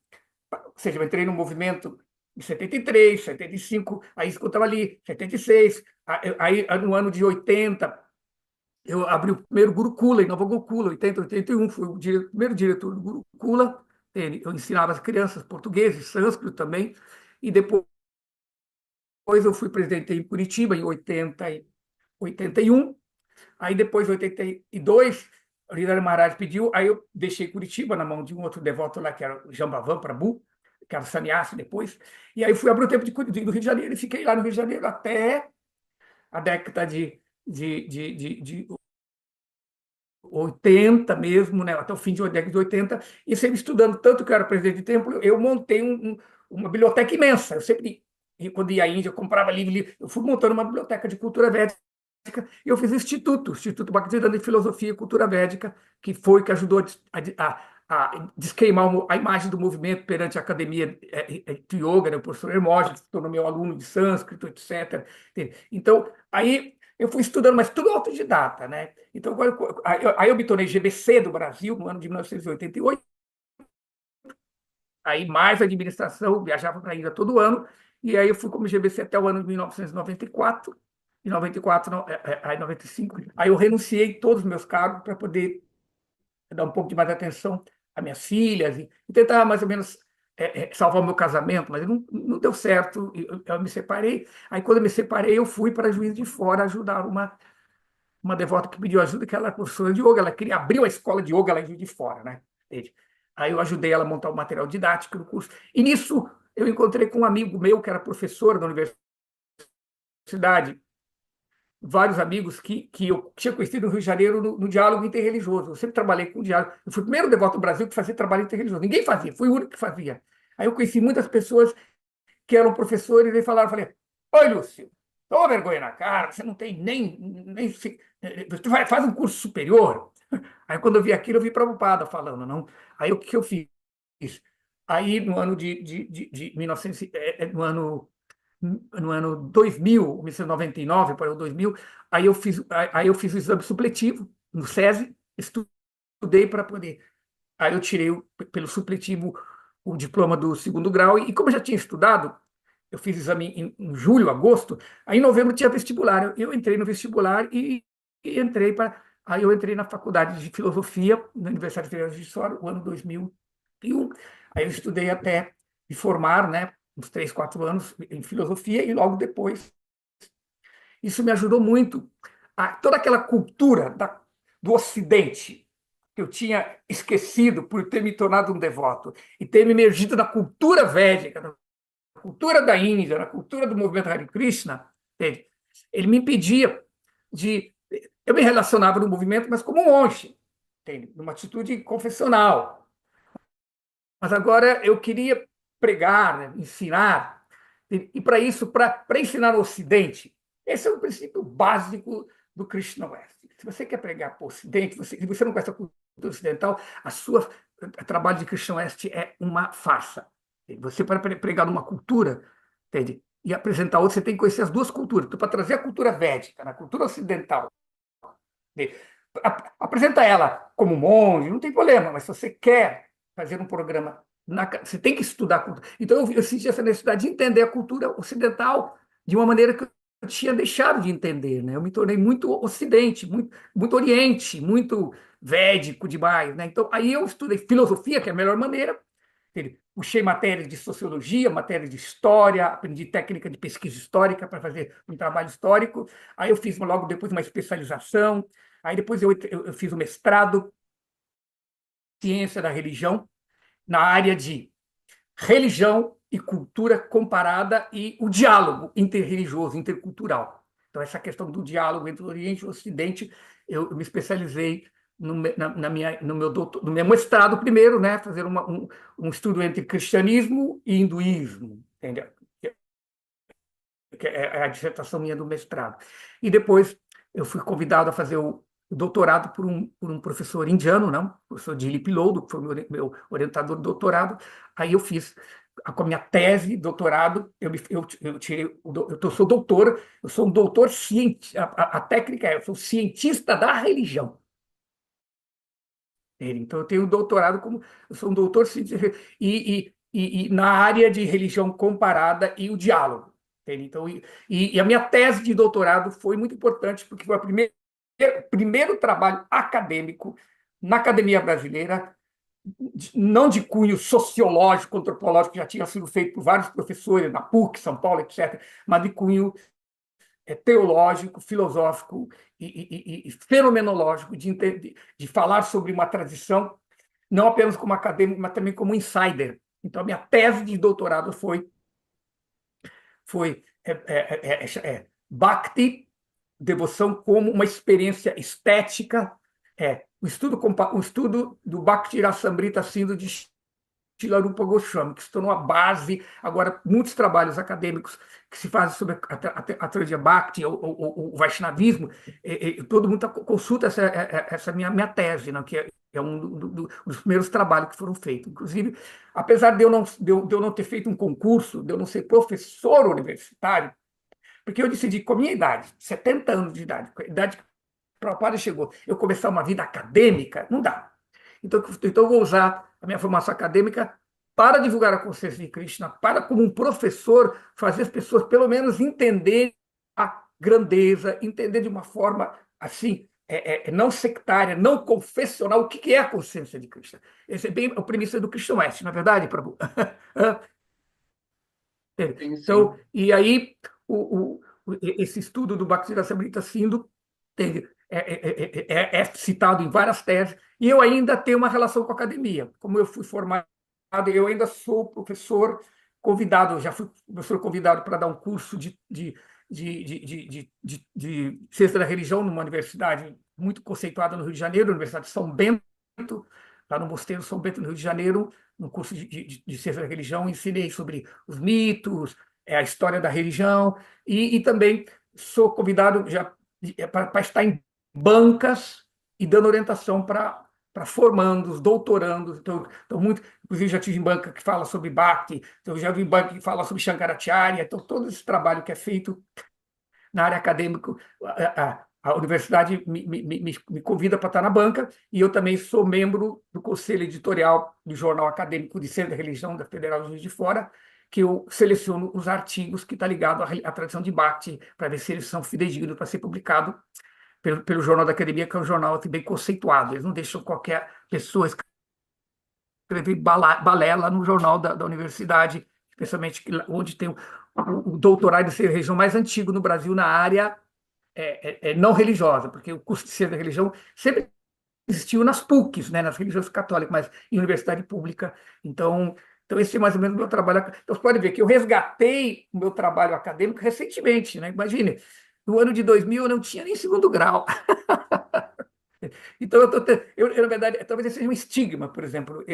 seja, eu entrei no movimento em 73, 75, aí escutava ali, 76, aí no ano de 80, eu abri o primeiro Gurukula, em Nova Gokula, 80, 81, fui o primeiro diretor do Gurukula. Eu ensinava as crianças português e sânscrito também, e depois eu fui presidente em Curitiba, em 81, aí depois, em 82, o Hridayanath Maharaj pediu, aí eu deixei Curitiba na mão de um outro devoto lá, que era o Jambavan Prabhu, que era o sannyasi depois, e aí fui abrir o tempo do Rio de Janeiro, e fiquei lá no Rio de Janeiro até a década de 80 mesmo, né, até o fim de década de 80, e sempre estudando, tanto que eu era presidente de templo, eu montei uma biblioteca imensa. Eu sempre, quando ia à Índia, eu comprava livro, eu fui montando uma biblioteca de cultura védica, e eu fiz o Instituto Bhaktivedanta de Filosofia e Cultura Védica, que foi que ajudou a desqueimar a imagem do movimento perante a academia de yoga, né, o professor Hermógenes, que se tornou meu aluno de sânscrito, etc. Então, aí eu fui estudando, mas tudo autodidata, né? Então, aí eu me tornei GBC do Brasil no ano de 1988, aí mais administração, viajava para a Índia todo ano, e aí eu fui como GBC até o ano de 1994, em 94, aí 95, aí eu renunciei todos os meus cargos para poder dar um pouco de mais atenção às minhas filhas e tentar mais ou menos salvar o meu casamento, mas não deu certo, eu me separei. Aí quando eu me separei, eu fui para Juiz de Fora ajudar uma devota que pediu ajuda, que ela era professora de yoga, ela queria abrir uma escola de yoga lá em Juiz de Fora, né? Entende? Aí eu ajudei ela a montar o material didático do curso. E nisso eu encontrei com um amigo meu, que era professor da universidade, vários amigos que eu tinha conhecido no Rio de Janeiro no diálogo interreligioso. Eu sempre trabalhei com diálogo. Eu fui o primeiro devoto do Brasil que fazia trabalho interreligioso. Ninguém fazia, fui o único que fazia. Aí eu conheci muitas pessoas que eram professores e falaram, falei, oi, Lúcio, toma vergonha na cara, você não tem nem você faz um curso superior. Aí quando eu vi aquilo, eu vi Prabhupada falando, não. Aí o que eu fiz? Aí no ano de 1900, no ano 2000, 1999 para o 2000, aí eu fiz o exame supletivo no SESI, estudei para poder. Aí eu tirei pelo supletivo o diploma do segundo grau, e como eu já tinha estudado, eu fiz exame em julho, agosto, aí em novembro tinha vestibular. Eu entrei no vestibular e entrei para. Aí eu entrei na faculdade de filosofia, na Universidade Federal de Juiz, no ano 2001. Aí eu estudei até me formar, né, uns 3, 4 anos em filosofia, e logo depois. Isso me ajudou muito. Toda aquela cultura do Ocidente, que eu tinha esquecido por ter me tornado um devoto, e ter me emergido na cultura védica, na cultura da Índia, na cultura do movimento Hare Krishna, entende? Ele me impedia de. Eu me relacionava no movimento, mas como um monge, entende? Numa atitude confessional. Mas agora eu queria pregar, né, ensinar, e para isso, para ensinar no Ocidente, esse é o princípio básico do Krishna West. Se você quer pregar para o Ocidente, se você não conhece a cultura ocidental, o trabalho de Krishna West é uma farsa. Você, para pregar numa cultura, entende? E apresentar outra, você tem que conhecer as duas culturas. Então, para trazer a cultura védica, na cultura ocidental, apresenta ela como monge, não tem problema, mas se você quer fazer um programa, você tem que estudar a cultura. Então, eu senti essa necessidade de entender a cultura ocidental de uma maneira que eu tinha deixado de entender, né? Eu me tornei muito ocidente, muito oriente, muito védico demais, né? Então, aí eu estudei filosofia, que é a melhor maneira. Puxei matérias de sociologia, matérias de história, aprendi técnica de pesquisa histórica para fazer um trabalho histórico. Aí eu fiz logo depois uma especialização. Aí depois eu fiz o mestrado em ciência da religião, na área de religião e cultura comparada e o diálogo interreligioso, intercultural. Então, essa questão do diálogo entre o Oriente e o Ocidente, eu me especializei no meu mestrado primeiro, né, fazer um estudo entre cristianismo e hinduísmo, entendeu? Que é a dissertação minha do mestrado. E depois eu fui convidado a fazer o doutorado por um professor indiano, não? O professor Dilip Lodo, que foi meu orientador do doutorado. Aí eu fiz com a minha tese de doutorado, eu tirei, eu sou doutor, eu sou um doutor cientista, a técnica é, eu sou cientista da religião. Então, eu tenho doutorado como, eu sou um doutor cientista, e na área de religião comparada e o diálogo. Entende? Então, a minha tese de doutorado foi muito importante, porque foi o primeiro trabalho acadêmico na academia brasileira, não de cunho sociológico, antropológico, que já tinha sido feito por vários professores na PUC, São Paulo, etc., mas de cunho teológico, filosófico e fenomenológico de falar sobre uma tradição, não apenas como acadêmico, mas também como insider. Então, a minha tese de doutorado foi Bhakti, devoção como uma experiência estética, o estudo do Bhakti Rasamrita Sindhu de Shilarupa Goswami, que se tornou a base, agora, muitos trabalhos acadêmicos que se fazem sobre a teologia Bhakti, o Vaishnavismo, todo mundo consulta essa minha tese, né, que é um dos primeiros trabalhos que foram feitos. Inclusive, apesar de eu não ter feito um concurso, de eu não ser professor universitário, porque eu decidi, com a minha idade, 70 anos de idade, com a idade que o Prabhupada chegou, eu começar uma vida acadêmica, não dá. Então, eu vou usar a minha formação acadêmica para divulgar a consciência de Krishna, para, como um professor, fazer as pessoas, pelo menos, entender a grandeza, entender de uma forma, assim, não sectária, não confessional, o que é a consciência de Krishna. Esse é bem a premissa do Krishna West, na é verdade, Prabhu? Sim, Então, sim. e aí, esse estudo do Bhaktisiddhanta Sindhu é citado em várias teses, e eu ainda tenho uma relação com a academia. Como eu fui formado, eu ainda sou professor convidado, já fui professor convidado para dar um curso de ciência da religião numa universidade muito conceituada no Rio de Janeiro, a Universidade de São Bento, lá no Mosteiro São Bento, no Rio de Janeiro, no curso de ciência da religião, ensinei sobre os mitos, a história da religião, e também sou convidado já para estar em bancas e dando orientação para formandos, doutorandos. Então, inclusive, já tive em banca que fala sobre Bhakti, então, já vi em banca que fala sobre Shankaracharya. Então, todo esse trabalho que é feito na área acadêmica, a universidade me convida para estar na banca, e eu também sou membro do conselho editorial do Jornal Acadêmico de Ciência da Religião da Federal de Juiz de Fora, que eu seleciono os artigos que estão ligados à tradição de Bhakti, para ver se eles são fidedignos para ser publicado pelo Jornal da Academia, que é um jornal assim, bem conceituado. Eles não deixam qualquer pessoa escrever balela no jornal da universidade, especialmente onde tem o doutorado de ser a região mais antigo no Brasil na área não religiosa, porque o curso de ciência da religião sempre existiu nas PUCs, né, nas religiões católicas, mas em universidade pública. Então, esse é mais ou menos o meu trabalho. Então, você pode ver que eu resgatei o meu trabalho acadêmico recentemente, né? Imagine, no ano de 2000 eu não tinha nem segundo grau. Então, na verdade, talvez esse seja um estigma, por exemplo.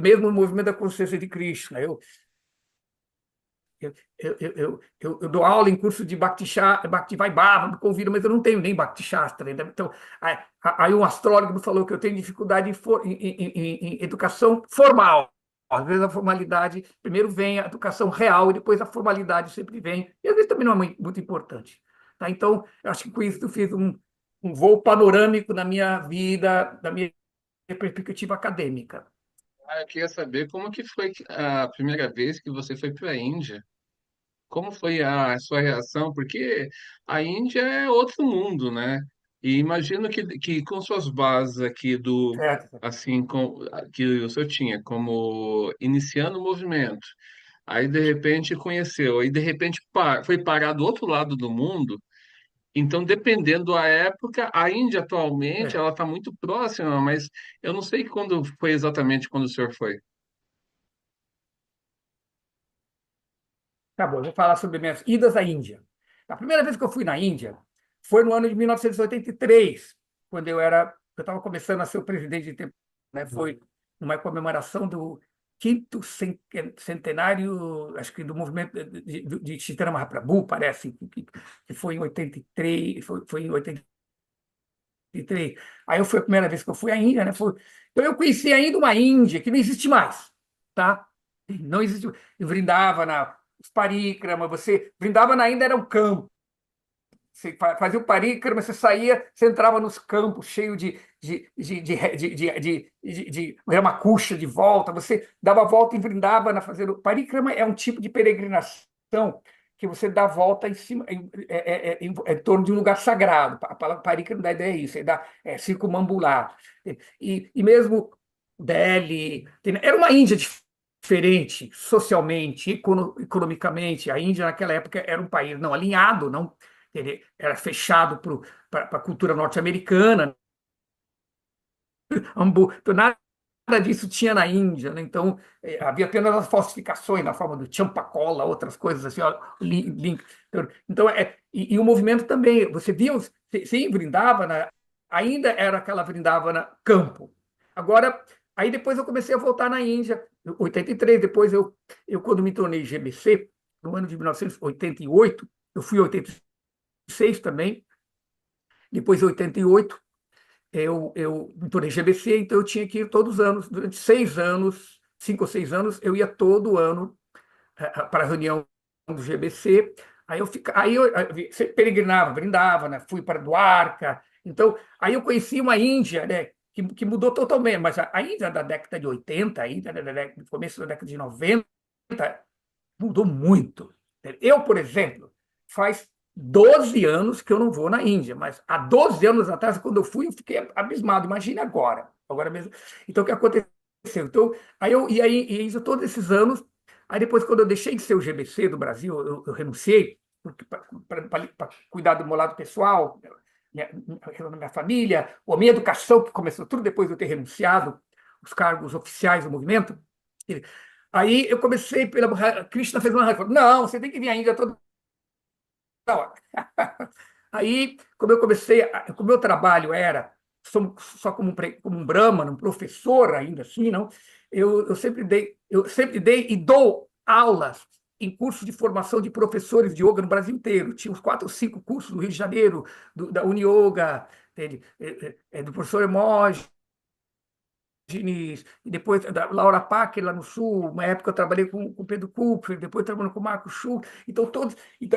Mesmo no movimento da consciência de Krishna, eu dou aula em curso de Bhakti Vaibhava, me convido, mas eu não tenho nem Bhakti Shastra ainda. Então, aí um astrólogo me falou que eu tenho dificuldade em educação formal. Às vezes a formalidade, primeiro vem a educação real e depois a formalidade sempre vem. E às vezes também não é muito importante. Tá? Então, eu acho que com isso eu fiz um voo panorâmico na minha vida, da minha perspectiva acadêmica. Ah, eu queria saber como que foi a primeira vez que você foi para a Índia. Como foi a sua reação? Porque a Índia é outro mundo, né? E imagino que com suas bases aqui Certo? assim, que o senhor tinha, como iniciando o movimento, aí de repente conheceu, aí de repente foi parar do outro lado do mundo. Então, dependendo da época, a Índia atualmente É. ela está muito próxima, mas eu não sei quando foi exatamente quando o senhor foi. Tá bom, eu vou falar sobre minhas idas à Índia. A primeira vez que eu fui na Índia foi no ano de 1983, quando eu estava começando a ser o presidente de tempo, né? Foi uma comemoração do quinto centenário, acho que do movimento de Chaitanya Mahaprabhu, parece, que foi em 83, foi em 83. Aí foi a primeira vez que eu fui à Índia, né? Então eu conheci ainda uma Índia que não existe mais, tá? Não existe. Eu Vrindavana, os parikrama, Vrindavana ainda era um campo. Você fazia o parícrama, você saía, você entrava nos campos cheios de Ramakuxa de volta, você dava a volta em Vrindavana fazer o parícrama é um tipo de peregrinação que você dá a volta em cima, em torno de um lugar sagrado. A palavra parícrama da ideia é isso, circumambular. E mesmo Delhi, era uma Índia diferente socialmente, economicamente. A Índia naquela época era um país não alinhado, não ele era fechado para a cultura norte-americana, então, nada disso tinha naÍndia, né? Então havia apenas as falsificações na forma do champacola, outras coisas assim, ó, link. Então, e o movimento também, você via, sim, Vrindavana, ainda era aquela Vrindavana campo. Agora, aí depois eu comecei a voltar na Índia, em 83, depois eu quando me tornei GBC, no ano de 1988, eu fui em 86 também, depois em 88 eu me tornei GBC, então eu tinha que ir todos os anos, durante 6 anos, 5 ou 6 anos, eu ia todo ano para a reunião do GBC, aí eu sempre peregrinava, brindava, né? Fui para Dwarka, então aí eu conheci uma Índia, né? Que mudou totalmente, mas a Índia da década de 80, a Índia do começo da década de 90, mudou muito. Eu, por exemplo, faz 12 anos que eu não vou na Índia, mas há 12 anos atrás, quando eu fui, eu fiquei abismado. Imagina agora. Agora mesmo. Então, o que aconteceu? Então, e aí isso todos esses anos. Aí depois, quando eu deixei de ser o GBC do Brasil, eu renunciei para cuidar do meu lado pessoal, minha família, ou a minha educação, que começou tudo depois de eu ter renunciado os cargos oficiais do movimento. Aí eu comecei pela. Krishna fez uma reforma. Não, você tem que vir à Índia toda hora. Aí, como eu comecei, como o meu trabalho era só como um brahmano, um professor ainda assim, não, eu sempre dei e dou aulas em cursos de formação de professores de yoga no Brasil inteiro. Tinha uns 4 ou 5 cursos do Rio de Janeiro, da Uniyoga, do professor Emoji, Diniz, e depois da Laura Packer lá no Sul, uma época eu trabalhei com o Pedro Kupfer, depois trabalhando com o Marco Schultz, então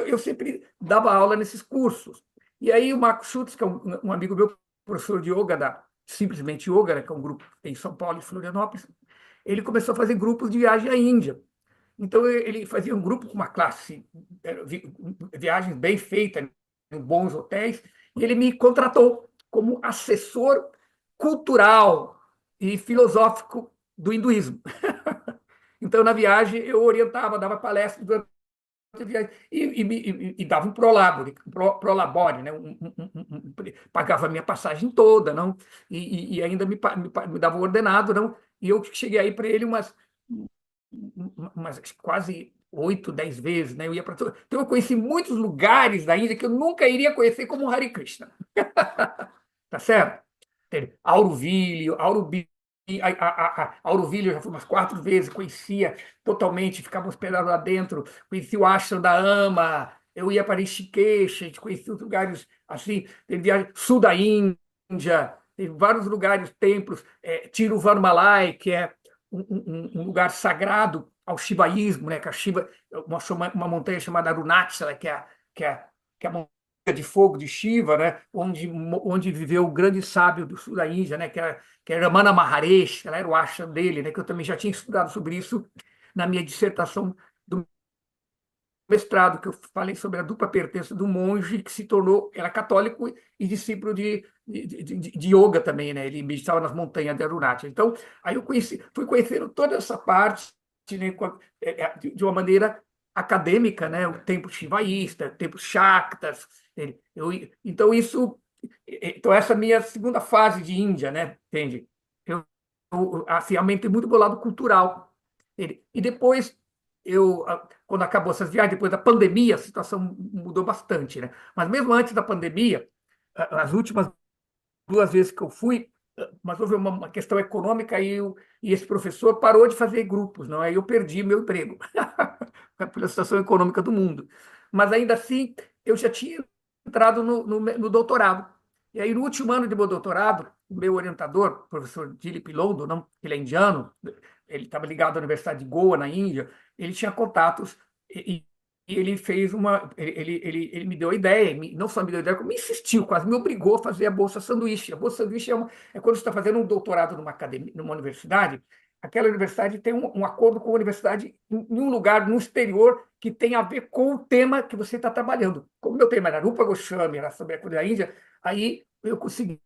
eu sempre dava aula nesses cursos. E aí o Marco Schultz, que é um amigo meu, professor de yoga da Simplesmente Yoga, né, que é um grupo em São Paulo e Florianópolis, ele começou a fazer grupos de viagem à Índia. Então ele fazia um grupo com uma classe, viagens bem feitas, em bons hotéis, e ele me contratou como assessor cultural e filosófico do hinduísmo. Então, na viagem, eu orientava, dava palestras durante a viagem e dava um prolabore, né? Pagava a minha passagem toda, não? E ainda me dava um ordenado, não? E eu cheguei aí para ele umas quase 8, 10 vezes, né? Eu ia para então eu conheci muitos lugares da Índia que eu nunca iria conhecer como Hare Krishna, tá certo? Auroville eu já fui umas 4 vezes, conhecia totalmente, ficava hospedado lá dentro, conheci o ashram da Ama, eu ia para Rishikesh, a gente conhecia os lugares assim, teve viagem sul da Índia, teve vários lugares, templos, Tiruvannamalai, que é um lugar sagrado ao shivaísmo, né? Que a Shiva, uma montanha chamada Arunachala, que é, que é a montanha de fogo de Shiva, né? Onde viveu o grande sábio do sul da Índia, né? Que é Ramana Maharishi, ela era o ashram dele, né? Que eu também já tinha estudado sobre isso na minha dissertação do mestrado, que eu falei sobre a dupla pertença do monge que se tornou, era católico e discípulo de yoga também, né? Ele meditava nas montanhas de Arunachal. Então, aí fui conhecendo toda essa parte, né, de uma maneira acadêmica, né? O templo shivaísta, o templo Shaktas. Então, então, essa é a minha segunda fase de Índia, né? Entende? Eu assim, aumentei muito o meu lado cultural. E depois quando acabou essas viagens, depois da pandemia, a situação mudou bastante, né? Mas mesmo antes da pandemia, as últimas 2 vezes que eu fui, mas houve uma questão econômica e esse professor parou de fazer grupos, não? Aí eu perdi meu emprego pela situação econômica do mundo. Mas ainda assim, eu já tinha entrado no doutorado. E aí, no último ano de meu doutorado, o meu orientador, o professor Dilip Londo, não, ele é indiano, ele estava ligado à Universidade de Goa, na Índia, ele tinha contatos e ele fez uma. Ele me deu a ideia, não só me deu a ideia, como me insistiu, quase me obrigou a fazer a Bolsa Sanduíche. A Bolsa Sanduíche é quando você está fazendo um doutorado numa academia, numa universidade, aquela universidade tem um acordo com a universidade em um lugar no exterior que tem a ver com o tema que você está trabalhando. Como meu tema era Rupa Goswami, era sobre a cultura da Índia, aí eu consegui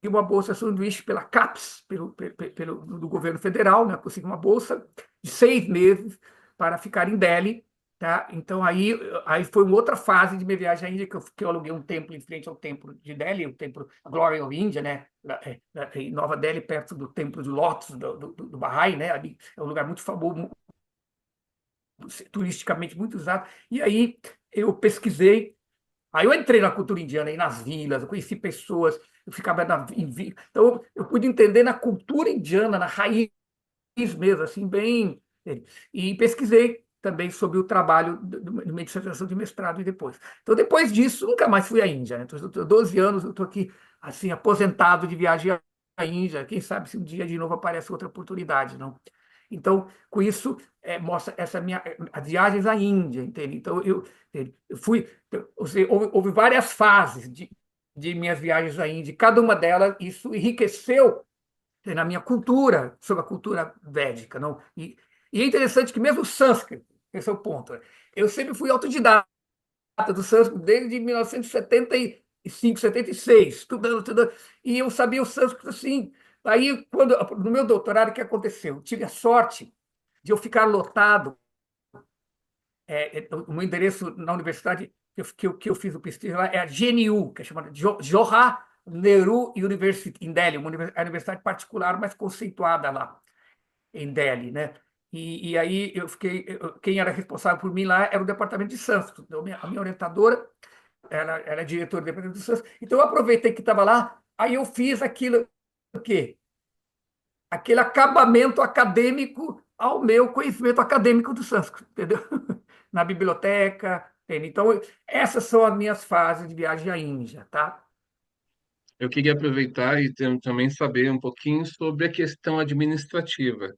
uma bolsa sanduíche pela CAPES, do governo federal, né? Consegui uma bolsa de 6 meses para ficar em Delhi. Tá? Então, aí foi uma outra fase de minha viagem à Índia, que eu aluguei um templo em frente ao templo de Delhi, o templo Glory of India, né? Em Nova Delhi, perto do templo de Lotus do Bahá'í, né? Ali é um lugar muito famoso, turisticamente muito usado. E aí eu pesquisei. Aí eu entrei na cultura indiana, aí nas vilas, eu conheci pessoas, eu ficava então eu pude entender na cultura indiana, na raiz mesmo, assim, bem. E pesquisei também sobre o trabalho de minha dissertação de mestrado e depois. Então, depois disso, nunca mais fui à Índia, né? Então, eu tô 12 anos, eu estou aqui, assim, aposentado de viagem à Índia. Quem sabe se um dia de novo aparece outra oportunidade, não? Então, com isso, mostra essa minha as viagens à Índia, entende? Então, eu fui, ou seja, houve várias fases de minhas viagens à Índia. Cada uma delas, isso enriqueceu na minha cultura, sobre a cultura védica. Não? E é interessante que mesmo o sânscrito, esse é o ponto, né? Eu sempre fui autodidata do sânscrito desde 1975, 76, estudando, e eu sabia o sânscrito assim. Aí, no meu doutorado, o que aconteceu? Eu tive a sorte de eu ficar lotado. O meu endereço na universidade que eu fiz o pesquisa lá é a GNU, que é chamada Johar Nehru University, em Delhi, a universidade particular mais conceituada lá em Delhi, né? E aí quem era responsável por mim lá era o departamento de sânscrito. Então, a minha orientadora era diretora do departamento de sânscrito. Então, eu aproveitei que estava lá, aí eu fiz aquilo, o quê? Aquele acabamento acadêmico ao meu conhecimento acadêmico do sânscrito, entendeu? Na biblioteca, entende? Então, essas são as minhas fases de viagem à Índia, tá? Eu queria aproveitar e também saber um pouquinho sobre a questão administrativa,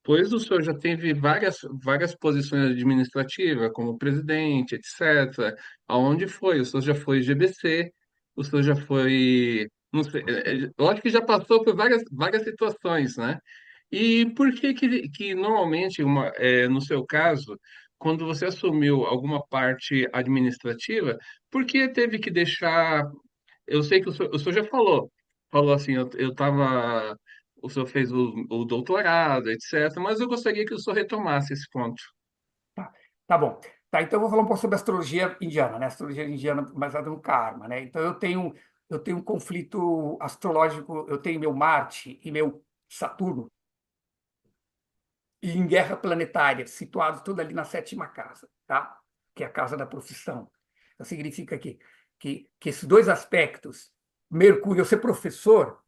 pois o senhor já teve várias posições administrativas, como presidente, etc. Aonde foi? O senhor já foi GBC, o senhor já foi, não sei, eu acho que já passou por várias situações, né? E por que normalmente, no seu caso, quando você assumiu alguma parte administrativa, por que teve que deixar? Eu sei que o senhor já falou assim, eu tava, o senhor fez o doutorado, etc., mas eu gostaria que o senhor retomasse esse ponto. Tá, tá bom. Tá, então eu vou falar um pouco sobre a astrologia indiana, né? A astrologia indiana baseada no karma, né? Então eu tenho um conflito astrológico, eu tenho meu Marte e meu Saturno em guerra planetária, situados tudo ali na sétima casa, tá? Que é a casa da profissão. Então, significa que esses dois aspectos, Mercúrio, eu ser professor,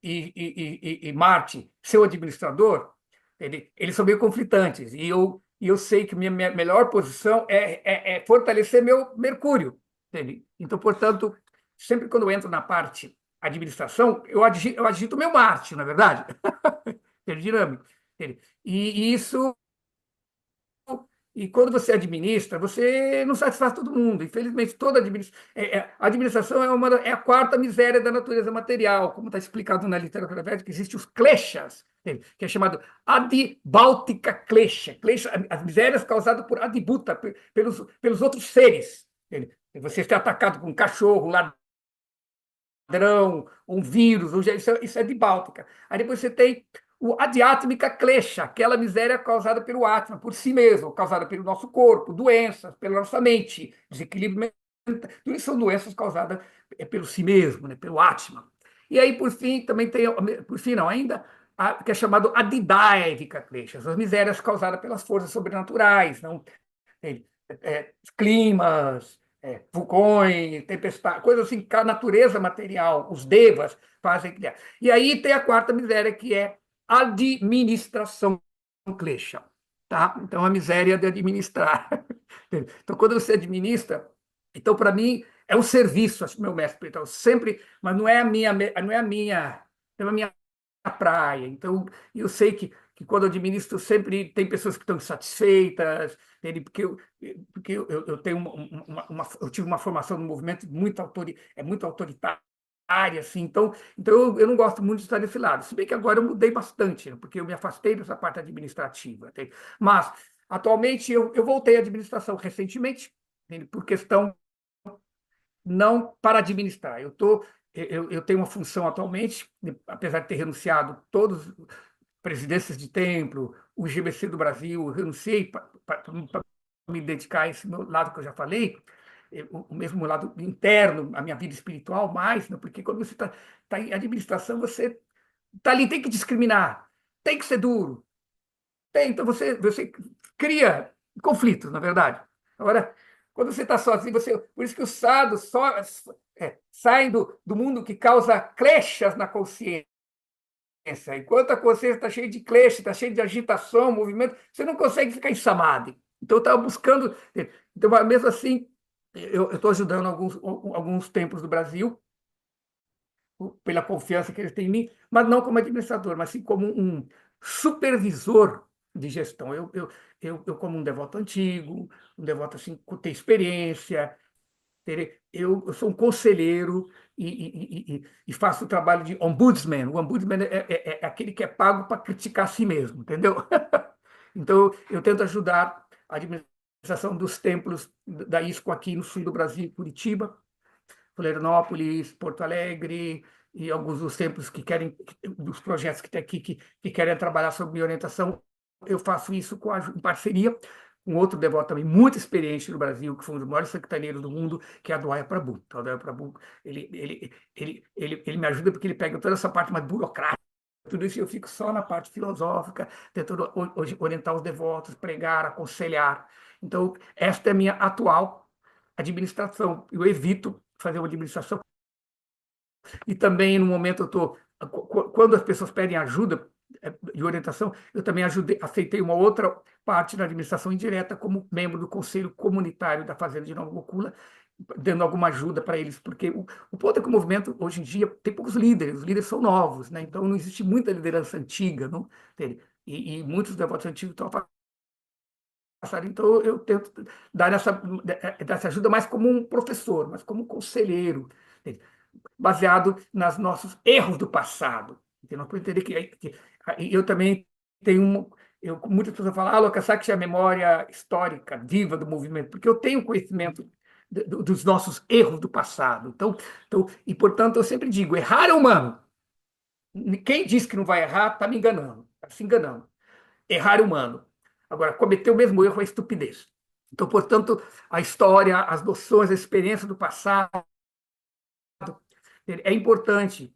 e Marte, seu administrador, eles são meio conflitantes. E eu sei que minha melhor posição é fortalecer meu Mercúrio. Entende? Então, portanto, sempre quando eu entro na parte administração, eu agito meu Marte, na verdade. Ele dinâmico. Entende? E isso e quando você administra, você não satisfaz todo mundo. Infelizmente, a administração é a quarta miséria da natureza material, como está explicado na literatura védica, que existem os kleshas, que é chamado adibáltica klesha. As misérias causadas por adibhuta, pelos outros seres. Você está atacado por um cachorro, ladrão, um vírus, isso é adibáltica. Aí depois você tem o adiátmica klesha, aquela miséria causada pelo Atma, por si mesmo, causada pelo nosso corpo, doenças, pela nossa mente, desequilíbrio mental. Tudo isso são doenças causadas pelo si mesmo, né, pelo Atma. E aí, por fim, também tem, por fim, não, ainda que é chamado Adidaica Kleshas, as misérias causadas pelas forças sobrenaturais, não? Tem, climas, vulcões, tempestades, coisas assim que a natureza material, os devas fazem criar. E aí tem a quarta miséria, que é administração klesha, tá? Então, a miséria de administrar. Então, quando você administra, então, para mim, é um serviço, acho que meu mestre espiritual sempre, mas não é a minha praia. Então, eu sei que quando eu administro, sempre tem pessoas que estão insatisfeitas, porque eu tenho eu tive uma formação no movimento muito autoritária, assim, então eu não gosto muito de estar desse lado. Se bem que agora eu mudei bastante, né, porque eu me afastei dessa parte administrativa. Entende? Mas, atualmente, eu voltei à administração recentemente, entende? Por questão não para administrar. Eu tenho uma função atualmente, apesar de ter renunciado todos presidências de templo, o GBC do Brasil, eu renunciei para me dedicar a esse meu lado que eu já falei, o mesmo lado interno, a minha vida espiritual mais, né? Porque quando você está em administração, você está ali, tem que discriminar, tem que ser duro, então você cria conflitos, na verdade. Agora, quando você está sozinho, por isso que os sadhus saem do mundo que causa kleshas na consciência. Enquanto a consciência está cheia de kleshas, está cheia de agitação, movimento, você não consegue ficar em samadhi. Então, eu estava buscando. Então, mesmo assim, eu estou ajudando alguns templos do Brasil, pela confiança que eles têm em mim, mas não como administrador, mas sim como um supervisor de gestão. Eu como um devoto antigo, um devoto assim, que tem experiência, eu sou um conselheiro e faço o trabalho de ombudsman. O ombudsman é aquele que é pago para criticar a si mesmo, entendeu? Então, eu tento ajudar a administração dos templos da ISCO aqui no sul do Brasil, em Curitiba, Florianópolis, Porto Alegre e alguns dos templos dos projetos que tem aqui que querem trabalhar sobre minha orientação. Eu faço isso em parceria com outro devoto também muito experiente no Brasil, que foi um dos maiores sectaneiros do mundo, que é a Adwaita Prabhu. Então, a Adwaita Prabhu, ele me ajuda porque ele pega toda essa parte mais burocrática, tudo isso, eu fico só na parte filosófica, tentando orientar os devotos, pregar, aconselhar. Então, esta é a minha atual administração. Eu evito fazer uma administração. E também, no momento, quando as pessoas pedem ajuda de orientação, eu também aceitei uma outra parte da administração indireta como membro do Conselho Comunitário da Fazenda de Nova Gokula, dando alguma ajuda para eles, porque o ponto é que o movimento, hoje em dia, tem poucos líderes, os líderes são novos, né? Então não existe muita liderança antiga, não? E muitos devotos antigos estão afastados. Então eu tento dar essa ajuda mais como um professor, mais como um conselheiro, entende? Baseado nos nossos erros do passado. Nós podemos entender que eu também tenho muitas pessoas falam, Lokasakshi é a memória histórica viva do movimento, porque eu tenho conhecimento dos nossos erros do passado. E, portanto, eu sempre digo, errar é humano. Quem diz que não vai errar está me enganando, está se enganando. Errar é humano. Agora, cometer o mesmo erro é estupidez. Então, portanto, a história, as noções, a experiência do passado é importante,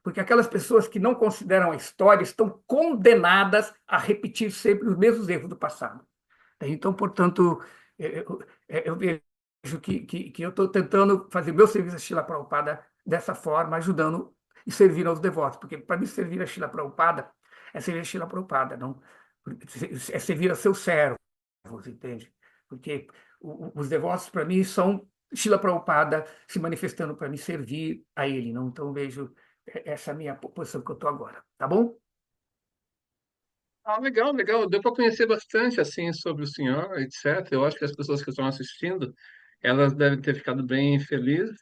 porque aquelas pessoas que não consideram a história estão condenadas a repetir sempre os mesmos erros do passado. Então, portanto, eu vejo que eu estou tentando fazer meu serviço a Srila Prabhupada dessa forma, ajudando e servindo aos devotos, porque para mim servir a Srila Prabhupada é servir a Srila Prabhupada, não é servir a seus servos, entende? Porque os devotos, para mim, são Srila Prabhupada se manifestando para me servir a ele, não? Então, vejo essa minha posição que eu estou agora, tá bom? Ah, legal, legal. Deu para conhecer bastante assim sobre o senhor, etc. Eu acho que as pessoas que estão assistindo, elas devem ter ficado bem felizes,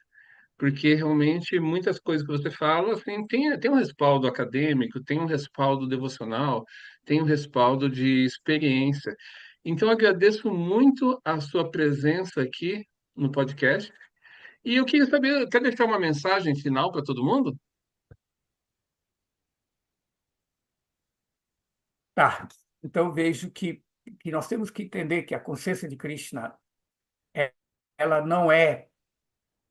porque realmente muitas coisas que você fala assim, tem um respaldo acadêmico, tem um respaldo devocional, tem um respaldo de experiência. Então, eu agradeço muito a sua presença aqui no podcast. E eu queria saber, quer deixar uma mensagem final para todo mundo? Tá. Então, vejo que nós temos que entender que a consciência de Krishna, é- ela não é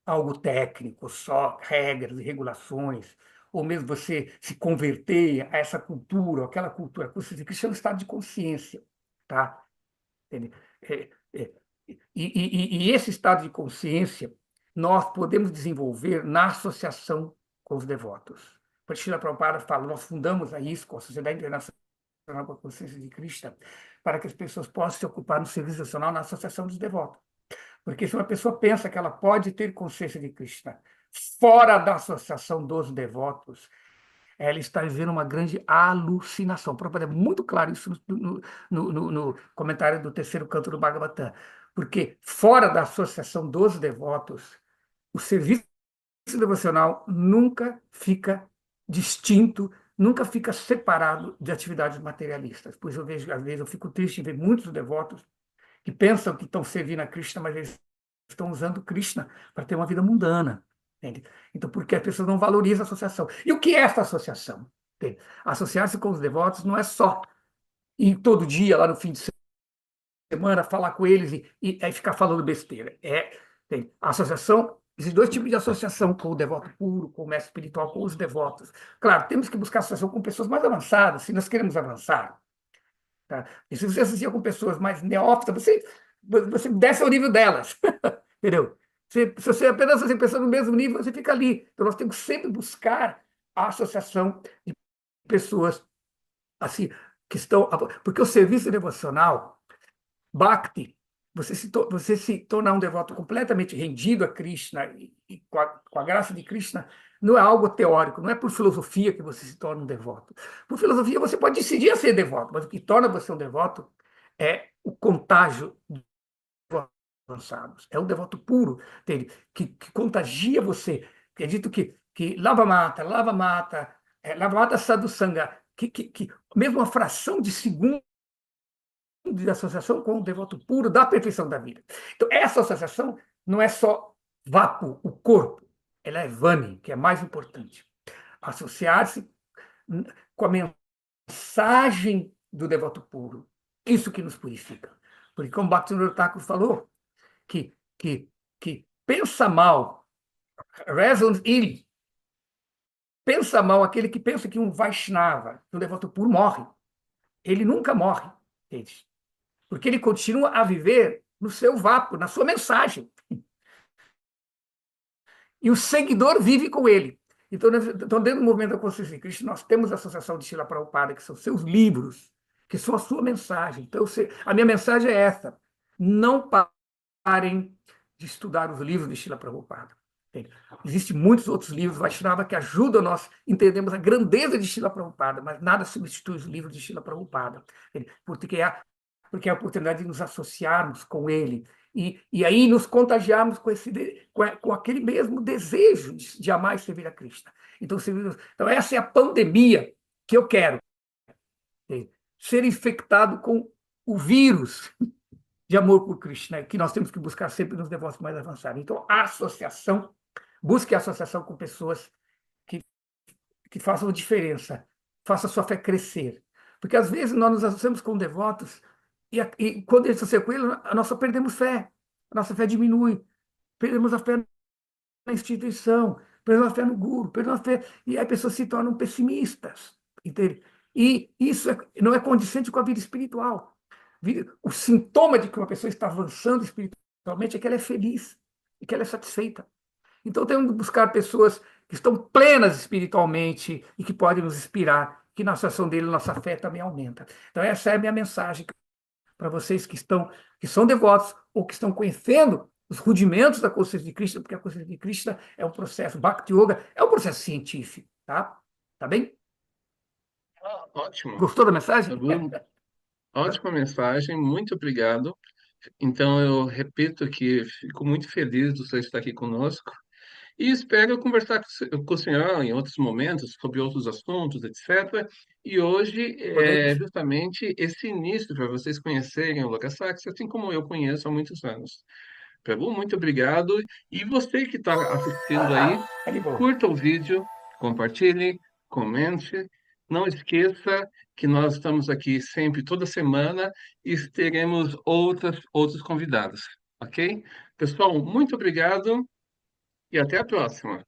algo técnico, só regras e regulações, ou mesmo você se converter a essa cultura, ou aquela cultura, a consciência de Cristo é um estado de consciência, tá? Entende? É, é, e esse estado de consciência nós podemos desenvolver na associação com os devotos. Por Srila Prabhupada fala, nós fundamos a ISKCON, a Sociedade Internacional para a Consciência de Cristo, para que as pessoas possam se ocupar no serviço nacional na associação dos devotos. Porque se uma pessoa pensa que ela pode ter consciência de Krishna fora da associação dos devotos, ela está vivendo uma grande alucinação. O Prabhupada é muito claro isso no comentário do terceiro canto do Bhagavatam. Porque fora da associação dos devotos, o serviço devocional nunca fica distinto, nunca fica separado de atividades materialistas. Pois eu vejo, às vezes, eu fico triste em ver muitos devotos que pensam que estão servindo a Krishna, mas eles estão usando Krishna para ter uma vida mundana. Entende? Então, porque as pessoas não valorizam a associação. E o que é essa associação? Associar-se com os devotos não é só ir todo dia, lá no fim de semana, falar com eles e aí ficar falando besteira. A associação, existem dois tipos de associação, com o devoto puro, com o mestre espiritual, com os devotos. Claro, temos que buscar associação com pessoas mais avançadas, se nós queremos avançar. Tá? E se você associa com pessoas mais neófitas, você desce ao nível delas. Entendeu? Se você apenas associa pessoas no mesmo nível, você fica ali. Então, nós temos que sempre buscar a associação de pessoas assim, que estão. Porque o serviço devocional, Bhakti, você se tornar um devoto completamente rendido a Krishna e com a graça de Krishna, não é algo teórico, não é por filosofia que você se torna um devoto. Por filosofia, você pode decidir a ser devoto, mas o que torna você um devoto é o contágio dos avançados. É um devoto puro, entende? Que contagia você. Acredito que lava mata, lava mata sadhusanga, mesmo uma fração de segundo de associação com o devoto puro da perfeição da vida. Então, essa associação não é só vapo, o corpo, ela é vani, que é mais importante. Associar-se com a mensagem do devoto puro, isso que nos purifica. Porque, como Bhaktivinoda Thakur falou, que pensa mal, reasons ill, pensa mal aquele que pensa que um Vaishnava, um devoto puro, morre. Ele nunca morre, entende? Porque ele continua a viver no seu vapo, na sua mensagem. E o seguidor vive com ele. Então, dentro do movimento da consciência de Cristo, nós temos a Associação de Srila Prabhupada, que são seus livros, que são a sua mensagem. Então, a minha mensagem é essa: não parem de estudar os livros de Srila Prabhupada. Existem muitos outros livros Vaishnava que ajudam nós a entendermos a grandeza de Srila Prabhupada, mas nada substitui os livros de Srila Prabhupada. Porque é a oportunidade de nos associarmos com ele e aí nos contagiarmos com aquele mesmo desejo de amar e servir a Cristo. Então, essa é a pandemia que eu quero. Ser infectado com o vírus de amor por Cristo, né? Que nós temos que buscar sempre nos devotos mais avançados. Então, busque a associação com pessoas que façam diferença, faça a sua fé crescer. Porque, às vezes, nós nos associamos com devotos e quando eles associam com ele, nós só perdemos fé. A nossa fé diminui. Perdemos a fé na instituição, perdemos a fé no guru, perdemos a fé... E aí as pessoas se tornam pessimistas. Entende? E isso não é condizente com a vida espiritual. O sintoma de que uma pessoa está avançando espiritualmente é que ela é feliz e que ela é satisfeita. Então, temos que buscar pessoas que estão plenas espiritualmente e que podem nos inspirar, que na associação dele, nossa fé também aumenta. Então, essa é a minha mensagem para vocês que são devotos ou que estão conhecendo os rudimentos da consciência de Krishna, porque a consciência de Krishna é um processo, Bhakti Yoga é um processo científico, tá? Tá bem? Ótimo. Gostou da Tá mensagem? bom? Ótima mensagem, muito obrigado. Então, eu repito que fico muito feliz de você estar aqui conosco e espero conversar com o senhor em outros momentos sobre outros assuntos, etc. E hoje é Podemos? justamente esse início para vocês conhecerem o Lokasax, assim como eu conheço há muitos anos. Prabhu, muito obrigado. E você que está assistindo aí, É de boa. curta o vídeo, compartilhe, comente. Não esqueça que nós estamos aqui sempre, toda semana, e teremos outros convidados, ok? Pessoal, muito obrigado e até a próxima.